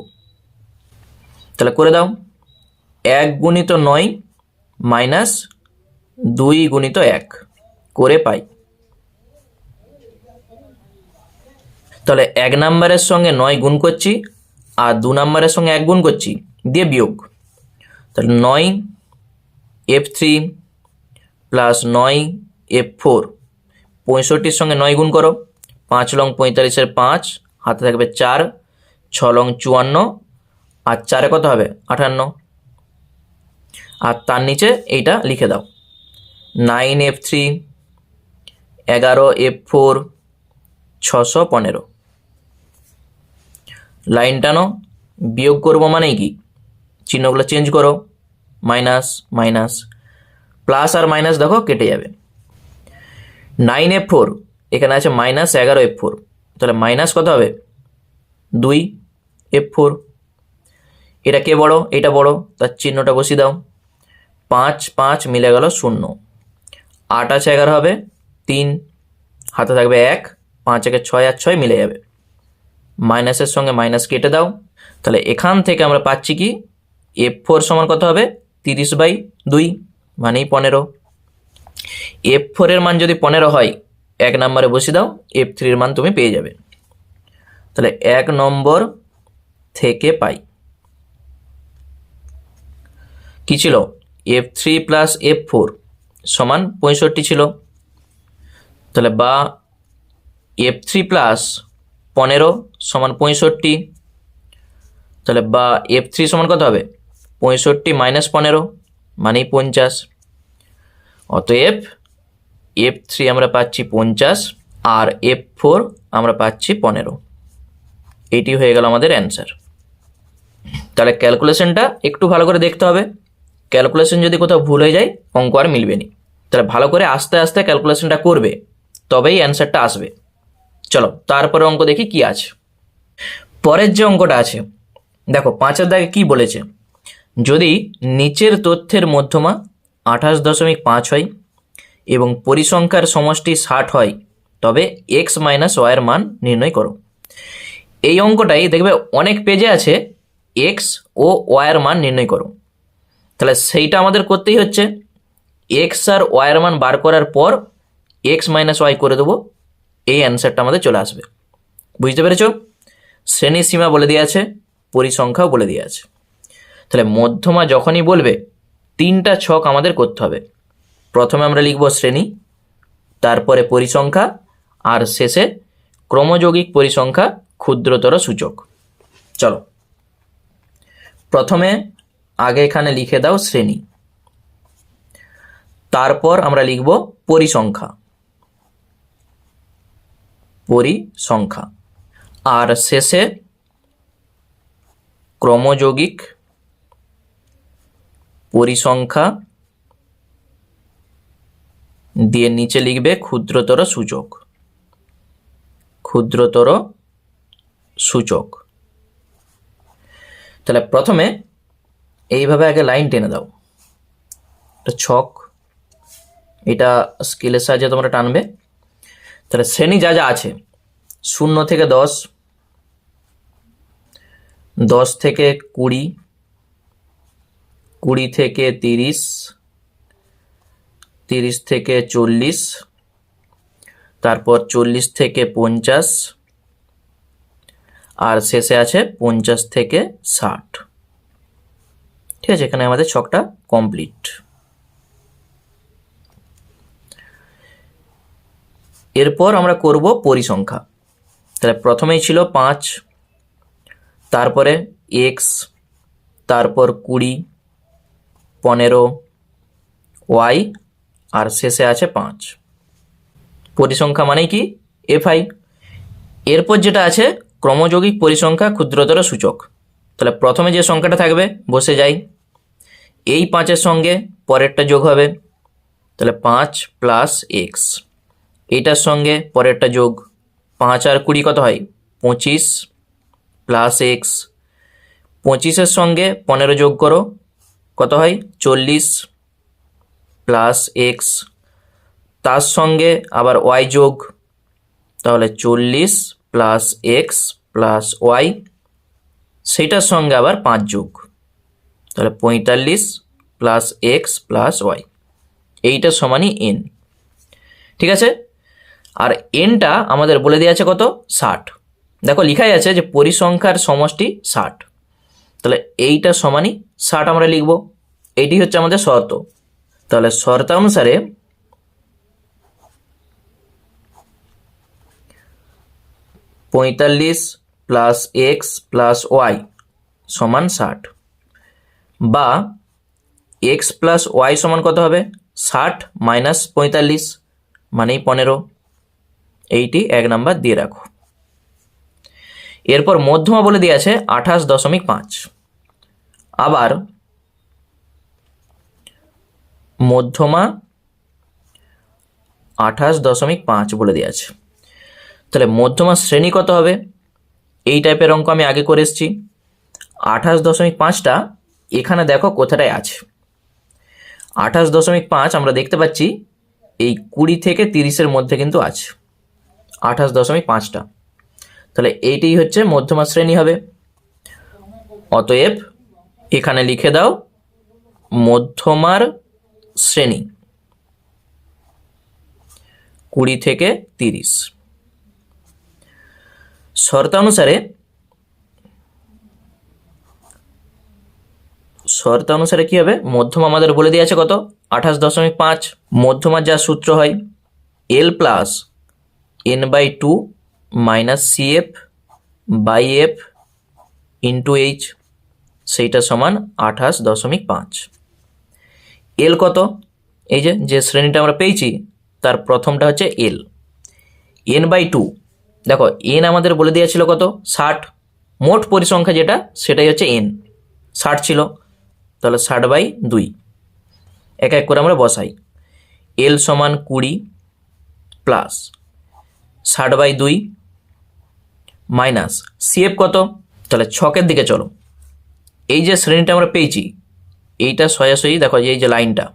তাহলে করে দাও, 1 গুণিত 9 মাইনাস 2 গুণিত 1 করে পাই। তাহলে 1 নাম্বারের সঙ্গে 9 গুণ করছি আর 2 নাম্বারের সঙ্গে 1 গুণ করছি, দিয়ে বিয়োগ। তাহলে 9 F3 প্লাস 9 F4, 65-র সঙ্গে 9 গুণ করো, 5 লং 45-এর 5, হাতে থাকবে 4, 6 লং 54, আর 4-এ কত হবে? 58, আর তার নিচে এইটা লিখে দাও, 9 F3 11 F4 615। লাইন টানো, বিয়োগ করবো মানে কি? চিহ্নগুলো চেঞ্জ করো, মাইনাস মাইনাস, প্লাস আর মাইনাস দেখো কেটে যাবে। 9 F4, এখানে আছে মাইনাস 11 F4, তাহলে মাইনাস কত হবে? 2 F4। এটা কে বড়? এটা বড়, তার চিহ্নটা বসিয়ে দাও। 5 5 মিলে গেল 0, 8 আছে 11 হবে 3, হাতে থাকবে 1, 5 একে 6 আর 6 মিলে যাবে, মাইনাসের সঙ্গে মাইনাস কেটে দাও। তাহলে এখান থেকে আমরা পাচ্ছি কি F4 সমান কত হবে? 30/2 মানেই 15। F4 এর মান যদি 15 হয়, 1 নম্বরে বসিয়ে দাও, F3 এর মান তুমি পেয়ে যাবে। তাহলে 1 নম্বর থেকে পাই কি ছিল? F3 প্লাস F4 সমান 65 ছিল। তাহলে বা F3 প্লাস 15 সমান 65, তাহলে বা F3 সমান কত হবে 65 মাইনাস 15 মানেই 50। অতএব F3 আমরা পাচ্ছি 50 আর F4 আমরা পাচ্ছি 15। এটি হয়ে গেল আমাদের অ্যান্সার। তাহলে ক্যালকুলেশনটা একটু ভালো করে দেখতে হবে, ক্যালকুলেশন যদি কোথাও ভুল হয়ে যায় অঙ্ক আর মিলবে না। তাহলে ভালো করে আস্তে আস্তে ক্যালকুলেশনটা করবে, তবেই অ্যান্সারটা আসবে। চলো তারপরে অঙ্ক দেখি কি আছে। পরের যে অঙ্কটা আছে দেখো 5-এর দাগে কি বলেছে, যদি নিচের তথ্যের মধ্যমা 28.5 হয় এবং পরিসংখ্যার সমষ্টি 60 হয় তবে x মাইনাস ওয়াইয়ের মান নির্ণয় করো। এই অঙ্কটাই দেখবে অনেক পেজে আছে x ও ওয়াইয়ের মান নির্ণয় করো। তাহলে সেইটা আমাদের করতেই হচ্ছে, x আর ওয়াইয়ের মান বার করার পর x মাইনাস ওয়াই করে দেবো, এই অ্যান্সারটা আমাদের চলে আসবে। বুঝতে পেরেছ? শ্রেণী সীমা বলে দিয়ে আছে, পরিসংখ্যাও বলে দিয়ে আছে। তাহলে মধ্যমা যখনই বলবে 3টা ছক আমাদের করতে হবে। প্রথমে আমরা লিখব শ্রেণী, তারপরে পরিসংখ্যা, আর শেষে ক্রমযৌগিক পরিসংখ্যা ক্ষুদ্রতর সূচক। চলো প্রথমে আগে এখানে লিখে দাও শ্রেণী, তারপর আমরা লিখব পরিসংখ্যা, পরিসংখ্যা, আর শেষে ক্রমযৌগিক পরিসংখ্যা দিয়ে নিচে লিখবে ক্ষুদ্রতর সূচক, ক্ষুদ্রতর সূচক। তাহলে প্রথমে এইভাবে আগে লাইন টেনে দাও, ছক, এটা স্কেলের সাহায্যে তোমরা টানবে। তাহলে শ্রেণী যা যা আছে 0 থেকে 10, 10 থেকে 20, 20 থেকে 30, 30 থেকে 40, তারপর 40 থেকে 50, আর শেষে আছে 50 থেকে 60। ঠিক আছে, এখানে আমাদের ছকটা কমপ্লিট। এরপর আমরা করব পরিসংখ্যা। তাহলে প্রথমেই ছিল 5, তারপরে x, তারপর 20, 15, y, আর শেষে আছে 5। পরিসংখ্যা মানে কি fi। এরপর যেটা আছে ক্রমযৌগিক পরিসংখ্যা ক্ষুদ্রতর সূচক। তাহলে প্রথমে যে সংখ্যাটা থাকবে বসে যাই, এই 5-এর সঙ্গে পরেরটা যোগ হবে, তাহলে 5 প্লাস এক্স, এইটার সঙ্গে পরেরটা যোগ, 5 আর 20 কত হয় 25 প্লাস এক্স, 25-এর সঙ্গে 15 যোগ করো, কত হয় 40 প্লাস এক্স, তার সঙ্গে আবার ওয়াই যোগ, তাহলে 40 প্লাস এক্স প্লাস ওয়াই, সেইটার সঙ্গে আবার 5 যোগ, তাহলে 45 প্লাস এক্স প্লাস ওয়াই, এইটার সমানই এন। ঠিক আছে, আর এনটা আমাদের বলে দেওয়া আছে কত 60। দেখো লিখাই আছে যে পরিসংখ্যার সমষ্টি 60, তাহলে এইটা সমানই 60 আমরা লিখব। এইটি হচ্ছে আমাদের শর্ত। তাহলে শর্তানুসারে পঁয়তাল্লিশ প্লাস এক্স প্লাস ওয়াই সমান 60, বা এক্স প্লাস ওয়াই সমান কত হবে 60 মাইনাস 45 মানেই 15। এইটি 1 নাম্বার দিয়ে রাখো। এরপর মধ্যমা বলে দিয়ে আছে 28.5, আবার মধ্যমা 28.5 বলে দিয়ে আছে। তাহলে মধ্যমা শ্রেণী কত হবে, এই টাইপের অঙ্ক আমি আগে করে এসেছি। 28.5টা এখানে দেখো কোথাটায় আছে। 28.5 আমরা দেখতে পাচ্ছি এই 20 থেকে 30-এর মধ্যে কিন্তু আছে 28.5টা। তাহলে এইটাই হচ্ছে মধ্যমা শ্রেণী হবে। অতএব এখানে লিখে দাও মধ্যমার শ্রেণী 20 থেকে 30। শর্তানুসারে কি হবে, মধ্যমা আমাদের বলে দিয়ে আছে কত 28.5। মধ্যমার যা সূত্র হয় L plus n/2 minus CF by F into H, সেইটা সমান 28.5। এল কত? এই যে শ্রেণীটা আমরা পেয়েছি তার প্রথমটা হচ্ছে এল। n/2 দেখো n আমাদের বলে দিয়েছিল কত? 60। মোট পরিসংখ্যা যেটা সেটাই হচ্ছে n, 60 ছিল, তাহলে 60/2 এক এক করে আমরা বসাই। এল সমান 20 প্লাস 60/2 মাইনাস CF কত? তাহলে ছকের দিকে চলো। এই যে শ্রেণীটা আমরা পেয়েছি এইটা সোজাসুজি দেখো এই যে লাইনটা,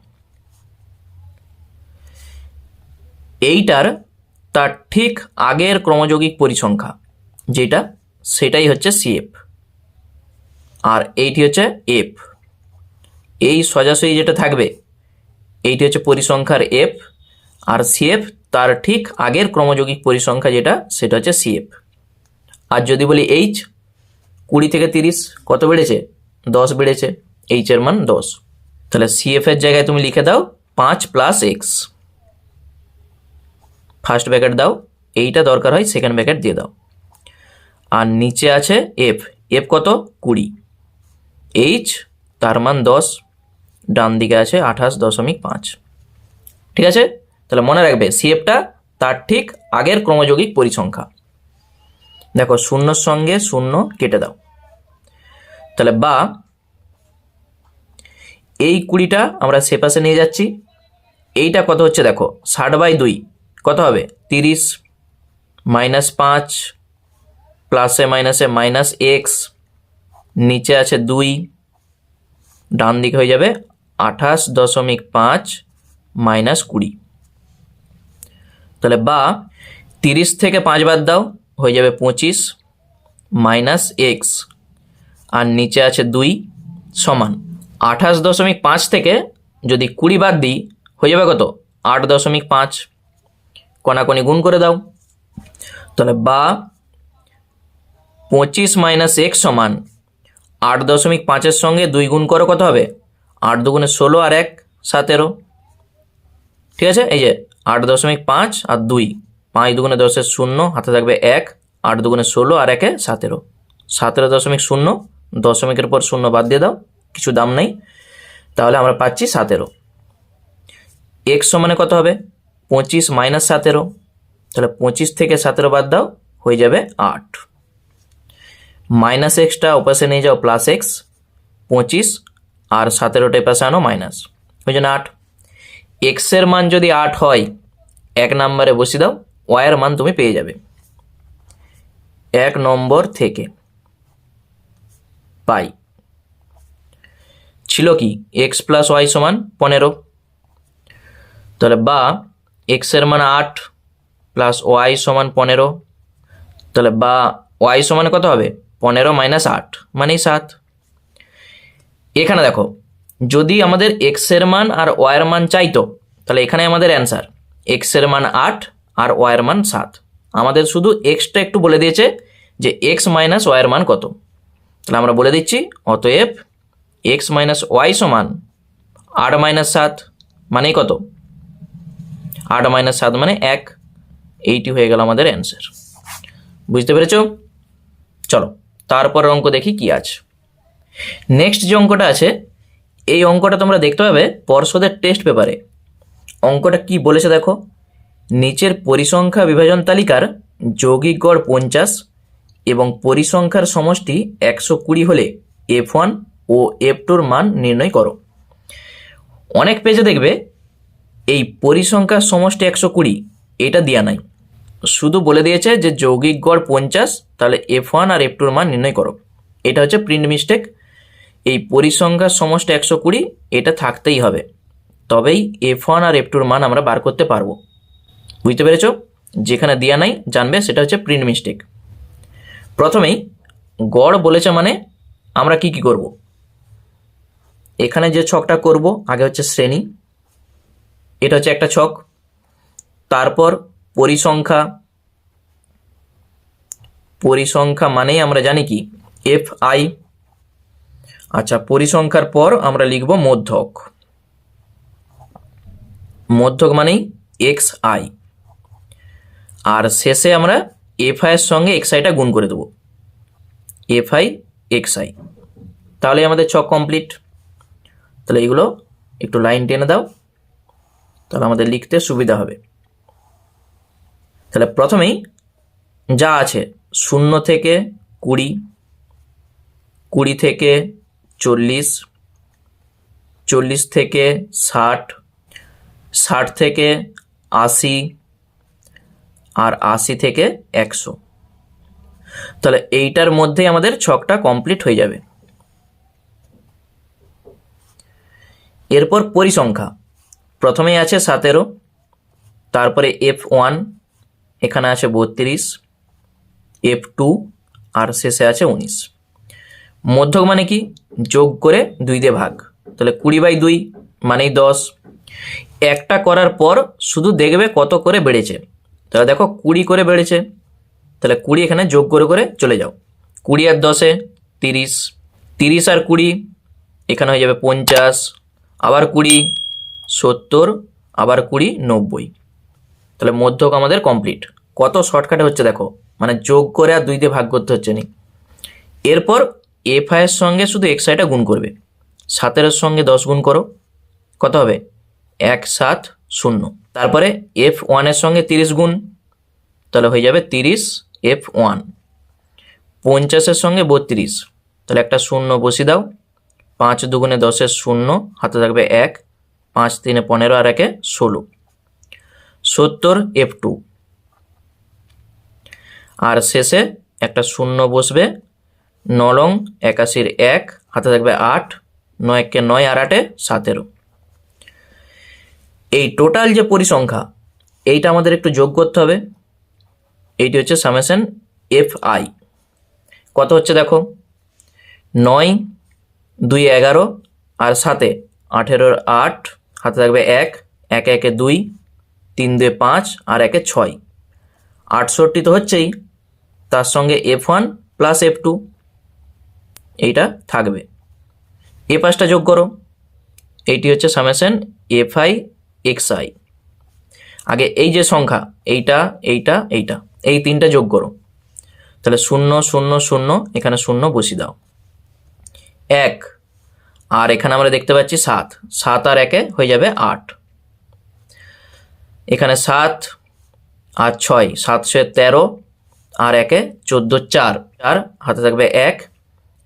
এইটার তার ঠিক আগের ক্রমযৌগিক পরিসংখ্যা যেটা সেটাই হচ্ছে CF, আর এইটি হচ্ছে F। এই সোজাসুজি যেটা থাকবে এইটি হচ্ছে পরিসংখ্যার F, আর CF তার ঠিক আগের ক্রমযৌগিক পরিসংখ্যা যেটা সেটা হচ্ছে CF। আর যদি বলি H, 20 থেকে 30 কত বেড়েছে? 10 বেড়েছে, H এর মান 10। তাহলে CF এর জায়গায় তুমি লিখে দাও 5 প্লাস x, ফার্স্ট ব্র্যাকেট দাও, এইটা দরকার হয় সেকেন্ড ব্র্যাকেট দিয়ে দাও, আর নিচে আছে F, F কত? 20, H তার মান 10, ডান দিকে আছে 28.5। ঠিক আছে, তাহলে মনে রাখবে CFটা তার ঠিক আগের ক্রমযৌগিক পরিসংখ্যা। দেখো শূন্যর সঙ্গে শূন্য কেটে দাও, তাহলে বা এই 20টা আমরা সে পাশে নিয়ে যাচ্ছি। এইটা কত হচ্ছে দেখো 60/2 কত হবে? 30 মাইনাস 5 প্লাসে মাইনাসে মাইনাস x, নিচে আছে 2, ডান দিকে হয়ে যাবে 28.5 মাইনাস 20। তাহলে বা 30 থেকে 5 বাদ দাও হয়ে যাবে 25 মাইনাস x, আর নিচে আছে 2 সমান 28.5 থেকে যদি 20 বাদ দিই হয়ে যাবে কত? 8.5। কোনাকুনি গুণ করে দাও, তাহলে বা 25 মাইনাস x সমান 8.5-এর সঙ্গে 2 গুণ করো, কত হবে? 8 দুগুণে 16 আর 1 17। ঠিক আছে, এই যে 8.5 আর 2, 5 দুগুণে 10-এর 0, হাতে থাকবে 1, 8 দুগুণে 16 আর 1-এ 17, 17.0, দশমিকের পর 0 বাদ দিয়ে দাও, কিছু দাম নেই, তাহলে আমরা পাচ্ছি 17। x সমানে কত হবে? 25 মাইনাস 17, তাহলে 25 থেকে 17 বাদ দাও হয়ে যাবে 8। মাইনাস এক্সটা ওপাশে নিয়ে যাও প্লাস এক্স, 25 আর 17টা পাশে আনো মাইনাস, ওই জন্য 8। এক্সের মান যদি 8 হয় 1 নম্বরে বসিয়ে দাও, ওয়াইয়ের মান তুমি পেয়ে যাবে 1 নম্বর থেকে পাই ছিল কি x প্লাস ওয়াই সমান 15। তাহলে বা এক্সের মান 8 প্লাস ওয়াই সমান 15, তাহলে বা ওয়াই সমান কত হবে? 15 মাইনাস 8 মানে 7। এখানে দেখো যদি আমাদের এক্সের মান আর ওয়াইয়ের মান চাইতো তাহলে এখানে আমাদের অ্যান্সার এক্সের মান 8 আর ওয়াইয়ের মান 7। আমাদের শুধু এক্সটা একটু বলে দিয়েছে যে এক্স মাইনাস ওয়াইয়ের মান কত, তাহলে আমরা বলে দিচ্ছি অতএব এক্স মাইনাস ওয়াই সমান 8 মাইনাস 7 মানেই কত? 8 মাইনাস 7 মানে 1। এইটি হয়ে গেল আমাদের অ্যান্সার। বুঝতে পেরেছ? চলো তারপর অঙ্ক দেখি কি আছে। নেক্সট যে অঙ্কটা আছে এই অঙ্কটা তোমরা দেখতে পাবে পর্ষদের টেস্ট পেপারে। অঙ্কটা কি বলেছে দেখো, নিচের পরিসংখ্যা বিভাজন তালিকার যৌগিক গড় 50 এবং পরিসংখ্যার সমষ্টি 120 হলে F1 ও F2 এর মান নির্ণয় করো। অনেক পেজে দেখবে এই পরিসংখ্যার সমষ্টি 120 এটা দেয়া নাই, শুধু বলে দিয়েছে যে যৌগিক গড় 50, তাহলে F1 আর F2 এর মান নির্ণয় করো। এটা হচ্ছে প্রিন্ট মিস্টেক। এই পরিসংখ্যার সমষ্টি 120 এটা থাকতেই হবে, তবেই F1 আর F2 এর মান আমরা বার করতে পারবো। বুঝতে পেরেছ? যেখানে দেয়া নাই জানবে সেটা হচ্ছে প্রিন্ট মিস্টেক। প্রথমেই গড় বলেছে মানে আমরা কি কি করব, এখানে যে ছকটা করব আগে হচ্ছে শ্রেণী, এটা হচ্ছে একটা ছক, তারপর পরিসংখ্যা, পরিসংখ্যা মানেই আমরা জানি কি FI। আচ্ছা, পরিসংখ্যার পর আমরা লিখব মধ্যক, মধ্যক মানেই XI। আর শেষে আমরা এফ আইয়ের সঙ্গে এক্স আইটা গুণ করে দেবো, এফ আই এক্স আই। তাহলে আমাদের ছক কমপ্লিট। তাহলে এগুলো একটু লাইন টেনে দাও, তাহলে আমাদের লিখতে সুবিধা হবে। তাহলে প্রথমেই যা আছে 0 থেকে 20, 20 থেকে 40, 40 থেকে 60, 60 থেকে 80, আর 80 থেকে 100। তাহলে এইটার মধ্যেই আমাদের ছকটা কমপ্লিট হয়ে যাবে। এরপর পরিসংখ্যা, প্রথমেই আছে 17, তারপরে F1, এখানে আছে 32, F2, আর শেষে আছে 19। মধ্যক মানে কি? যোগ করে 2 দিয়ে ভাগ। তাহলে 20/2 মানেই 10। একটা করার পর শুধু দেখবে কত করে বেড়েছে। তাহলে দেখো 20 করে বেড়েছে, তাহলে 20 এখানে যোগ করে করে চলে যাও। 20 আর 10 30, 30 আর 20 এখানে হয়ে যাবে 50, আবার 20 70, আবার 20 90। তাহলে মধ্যক আমাদের কমপ্লিট। কত শর্টকাটে হচ্ছে দেখো, মানে যোগ করে আর 2 দিয়ে ভাগ করতে হচ্ছে না। এরপর এফ আইয়ের সঙ্গে শুধু এক্স আইটা গুণ করবে। 17 সঙ্গে 10 গুণ করো, কত হবে? 170। তারপরে F1 এর সঙ্গে 30 গুণ, তাহলে হয়ে যাবে 30 F1। 50 সঙ্গে 32, তাহলে একটা 0 বসিয়ে দাও। 5 দুগুণে 10 0, হাতে থাকবে 1, 5 3 15, আর 1 16। 70 F2, আর শেষে একটা 0 বসবে। 9 81 1, হাতে থাকবে 8, 9 1 9, আর 8 17। এই টোটাল যে পরিসংখ্যা, এইটা আমাদের একটু যোগ করতে হবে। এইটি হচ্ছে সামেশন এফ আই। কত হচ্ছে দেখো, 9 2 11, আর 7 18 8, হাতে থাকবে 1, 1 1 2, 3 2 5, আর 1 6। 68 তো হচ্ছেই, তার সঙ্গে F1 প্লাস F2 এইটা থাকবে। এ পাশটা যোগ করো, এইটি হচ্ছে summation F I x I. আগে এই যে সংখ্যা, এইটা এইটা এইটা, এই তিনটা যোগ করো। তাহলে 0 0 0, এখানে 0 বসিয়ে দাও। 1, আর এখানে আমরা দেখতে পাচ্ছি 7, 7 আর 1 হয়ে যাবে 8। এখানে 7 আর 6, 7 6 13, আর 1 14 4, 4 হাতে থাকবে 1,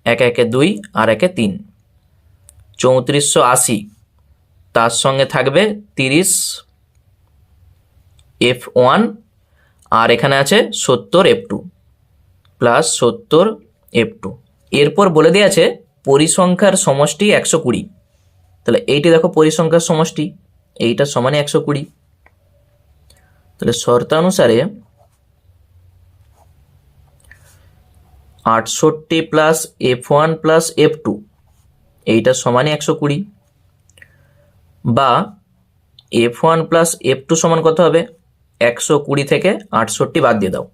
1 1 2, আর 1 3। 3480, তার সঙ্গে থাকবে 30 F1, আর এখানে আছে 70 F2 প্লাস 70 F2। এরপর বলে দেওয়া আছে পরিসংখ্যার সমষ্টি 120। তাহলে এইটি দেখো পরিসংখ্যার সমষ্টি, এইটা সমানে 120। তাহলে শর্তানুসারে 68 প্লাস F1 প্লাস F2 এইটা সমানে 120, বা F1 প্লাস F2 সমান কত হবে? 120 থেকে 68 বাদ দিয়ে দাও।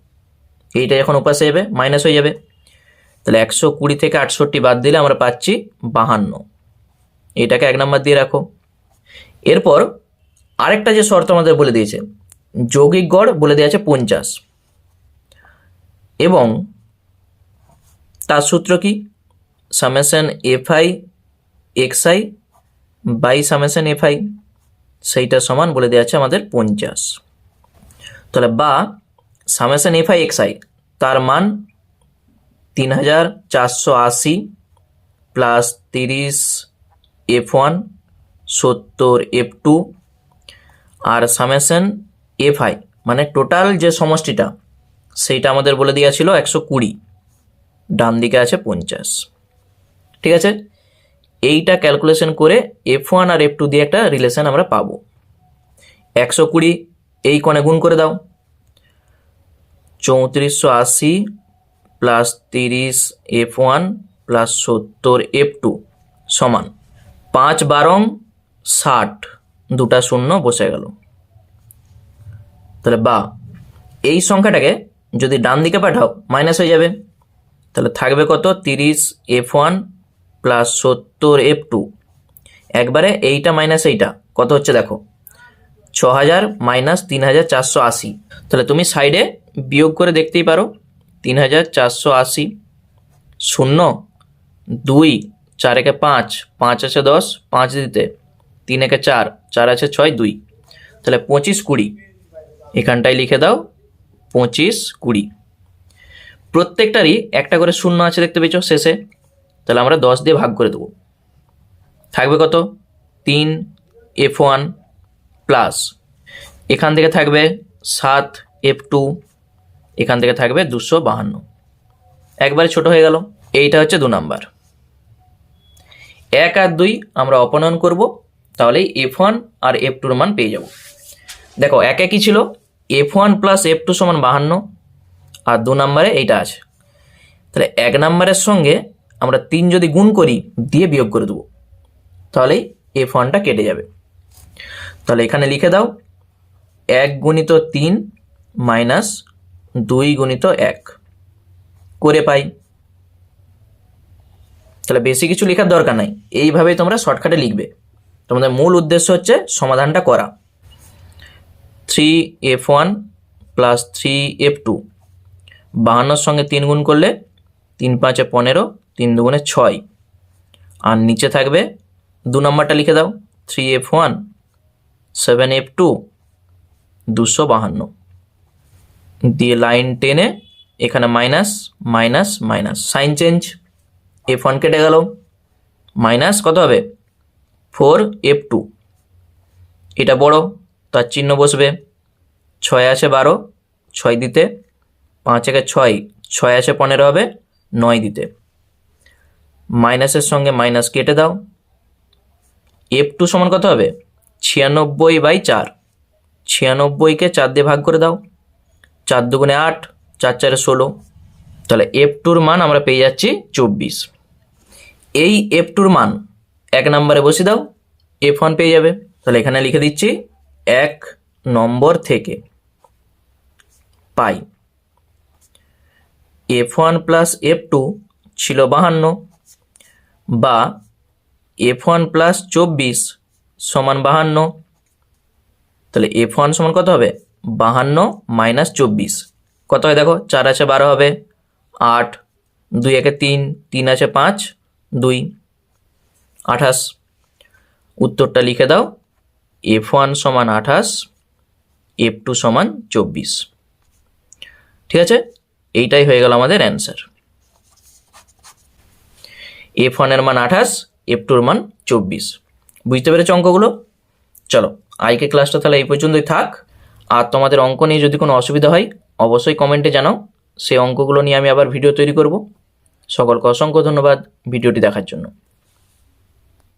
এইটা যখন উপাসে যাবে মাইনাস হয়ে যাবে। তাহলে 120 থেকে 68 বাদ দিলে আমরা পাচ্ছি 52। এটাকে 1 নম্বর দিয়ে রাখো। এরপর আরেকটা যে শর্ত আমাদের বলে দিয়েছে, যৌগিক গড় বলে দেওয়া আছে 50, এবং তার সূত্র কি? Summation F I x i by summation F i, সেইটা সমান বলে দেওয়া আছে আমাদের 50। তাহলে বা summation F I x i, তার মান 3480 প্লাস 30 F1 70 F2, আর সামেশন এফ আই মানে টোটাল যে সমষ্টিটা সেইটা আমাদের বলে দেওয়া ছিল 120, ডান দিকে আছে 50। ঠিক আছে, এইটা ক্যালকুলেশন করে F1 আর F2 দিয়ে একটা রিলেশন আমরা পাবো। 120 এই কোণে গুণ করে দাও, 3480 প্লাস 30 F1 প্লাস 70 F2 সমান 5 12 60, দুটা শূন্য বসে গেল। তাহলে বা এই সংখ্যাটাকে যদি ডান দিকে পাঠাও মাইনাস হয়ে যাবে। তাহলে থাকবে কত? 30 F1 প্লাস 70 F2। একবারে এইটা মাইনাস এইটা কত হচ্ছে দেখো, 6000 মাইনাস 3480। তাহলে তুমি সাইডে বিয়োগ করে দেখতেই পারো। 3480 শূন্য 2, 4 একে 5, 5 আছে 10, 5 দিতে 3 একে 4, 4 আছে 6, 2। তাহলে 25 20 এখানটায় লিখে দাও 25 20। প্রত্যেকটারই একটা করে শূন্য আছে দেখতে পেয়েছো শেষে। তাহলে আমরা 10 দিয়ে ভাগ করে দেবো। থাকবে কত? 3 F1 প্লাস এখান থেকে থাকবে 7 F2, এখান থেকে থাকবে 252। একবারে ছোট হয়ে গেল। এইটা হচ্ছে 2 নাম্বার। 1 আর 2 আমরা অপনয়ন করব, তাহলেই F1 আর F2 মান পেয়ে যাব। দেখো একে কি ছিল? F1 প্লাস F2 সমান 52, আর 2 নাম্বারে এইটা আছে। তাহলে 1 নাম্বারের সঙ্গে আমরা 3 যদি গুণ করি দিয়ে বিয়োগ করে দেবো, তাহলেই F1টা কেটে যাবে। তাহলে এখানে লিখে দাও 1 গুণিত 3 মাইনাস 2 গুণিত 1 করে পাই। তাহলে বেশি কিছু লেখার দরকার নাই, এইভাবেই তোমরা শর্টকাটে লিখবে। তোমাদের মূল উদ্দেশ্য হচ্ছে সমাধানটা করা। 3F1 প্লাস 3F2, 52 সঙ্গে 3 গুণ করলে 3 5 15, 3 2 6, আর নিচে থাকবে 2 নম্বরটা লিখে দাও 3F1 7F2 252 দিয়ে লাইন টেনে এখানে minus minus minus, sign change. F1 কেটে গেল, মাইনাস কত হবে? 4F2। এটা বড়, তার চিহ্ন বসবে। 6 আছে 12, 6 দিতে 5 একে 6, 6 আছে 15 হবে 9 দিতে। মাইনাসের সঙ্গে মাইনাস কেটে দাও। F2 সমান কত হবে? 96/4। 96কে 4 দিয়ে ভাগ করে দাও। 4 2 8, 4 4 16। তাহলে F2 মান আমরা পেয়ে যাচ্ছি 24। এই F2 মান 1 নম্বরে বসিয়ে দাও, F1 পেয়ে যাবে। তাহলে এখানে লিখে দিচ্ছি 1 নম্বর থেকে পাই F1 প্লাস F2 ছিল 52, বা F1 প্লাস 24 সমান 52। তাহলে F1 সমান কত হবে? 52 মাইনাস 24 কত হয় দেখো? 4 আছে 12 হবে 8, 2 একে 3, 3 আছে 5, 2 28। উত্তরটা লিখে দাও F1 সমান 28, F2 সমান 24। ঠিক আছে, এইটাই হয়ে গেল আমাদের অ্যান্সার। F1 এর মান 28, F2 এর মান 24। বুঝতে পেরেছো অঙ্কগুলো? চলো আজকে ক্লাসটা তাহলে এই পর্যন্তই থাক। আর তোমাদের অঙ্ক নিয়ে যদি কোনো অসুবিধা হয় অবশ্যই কমেন্টে জানাও, সেই অঙ্কগুলো নিয়ে আমি আবার ভিডিও তৈরি করব। সকলকে অসংখ্য ধন্যবাদ ভিডিওটি দেখার জন্য।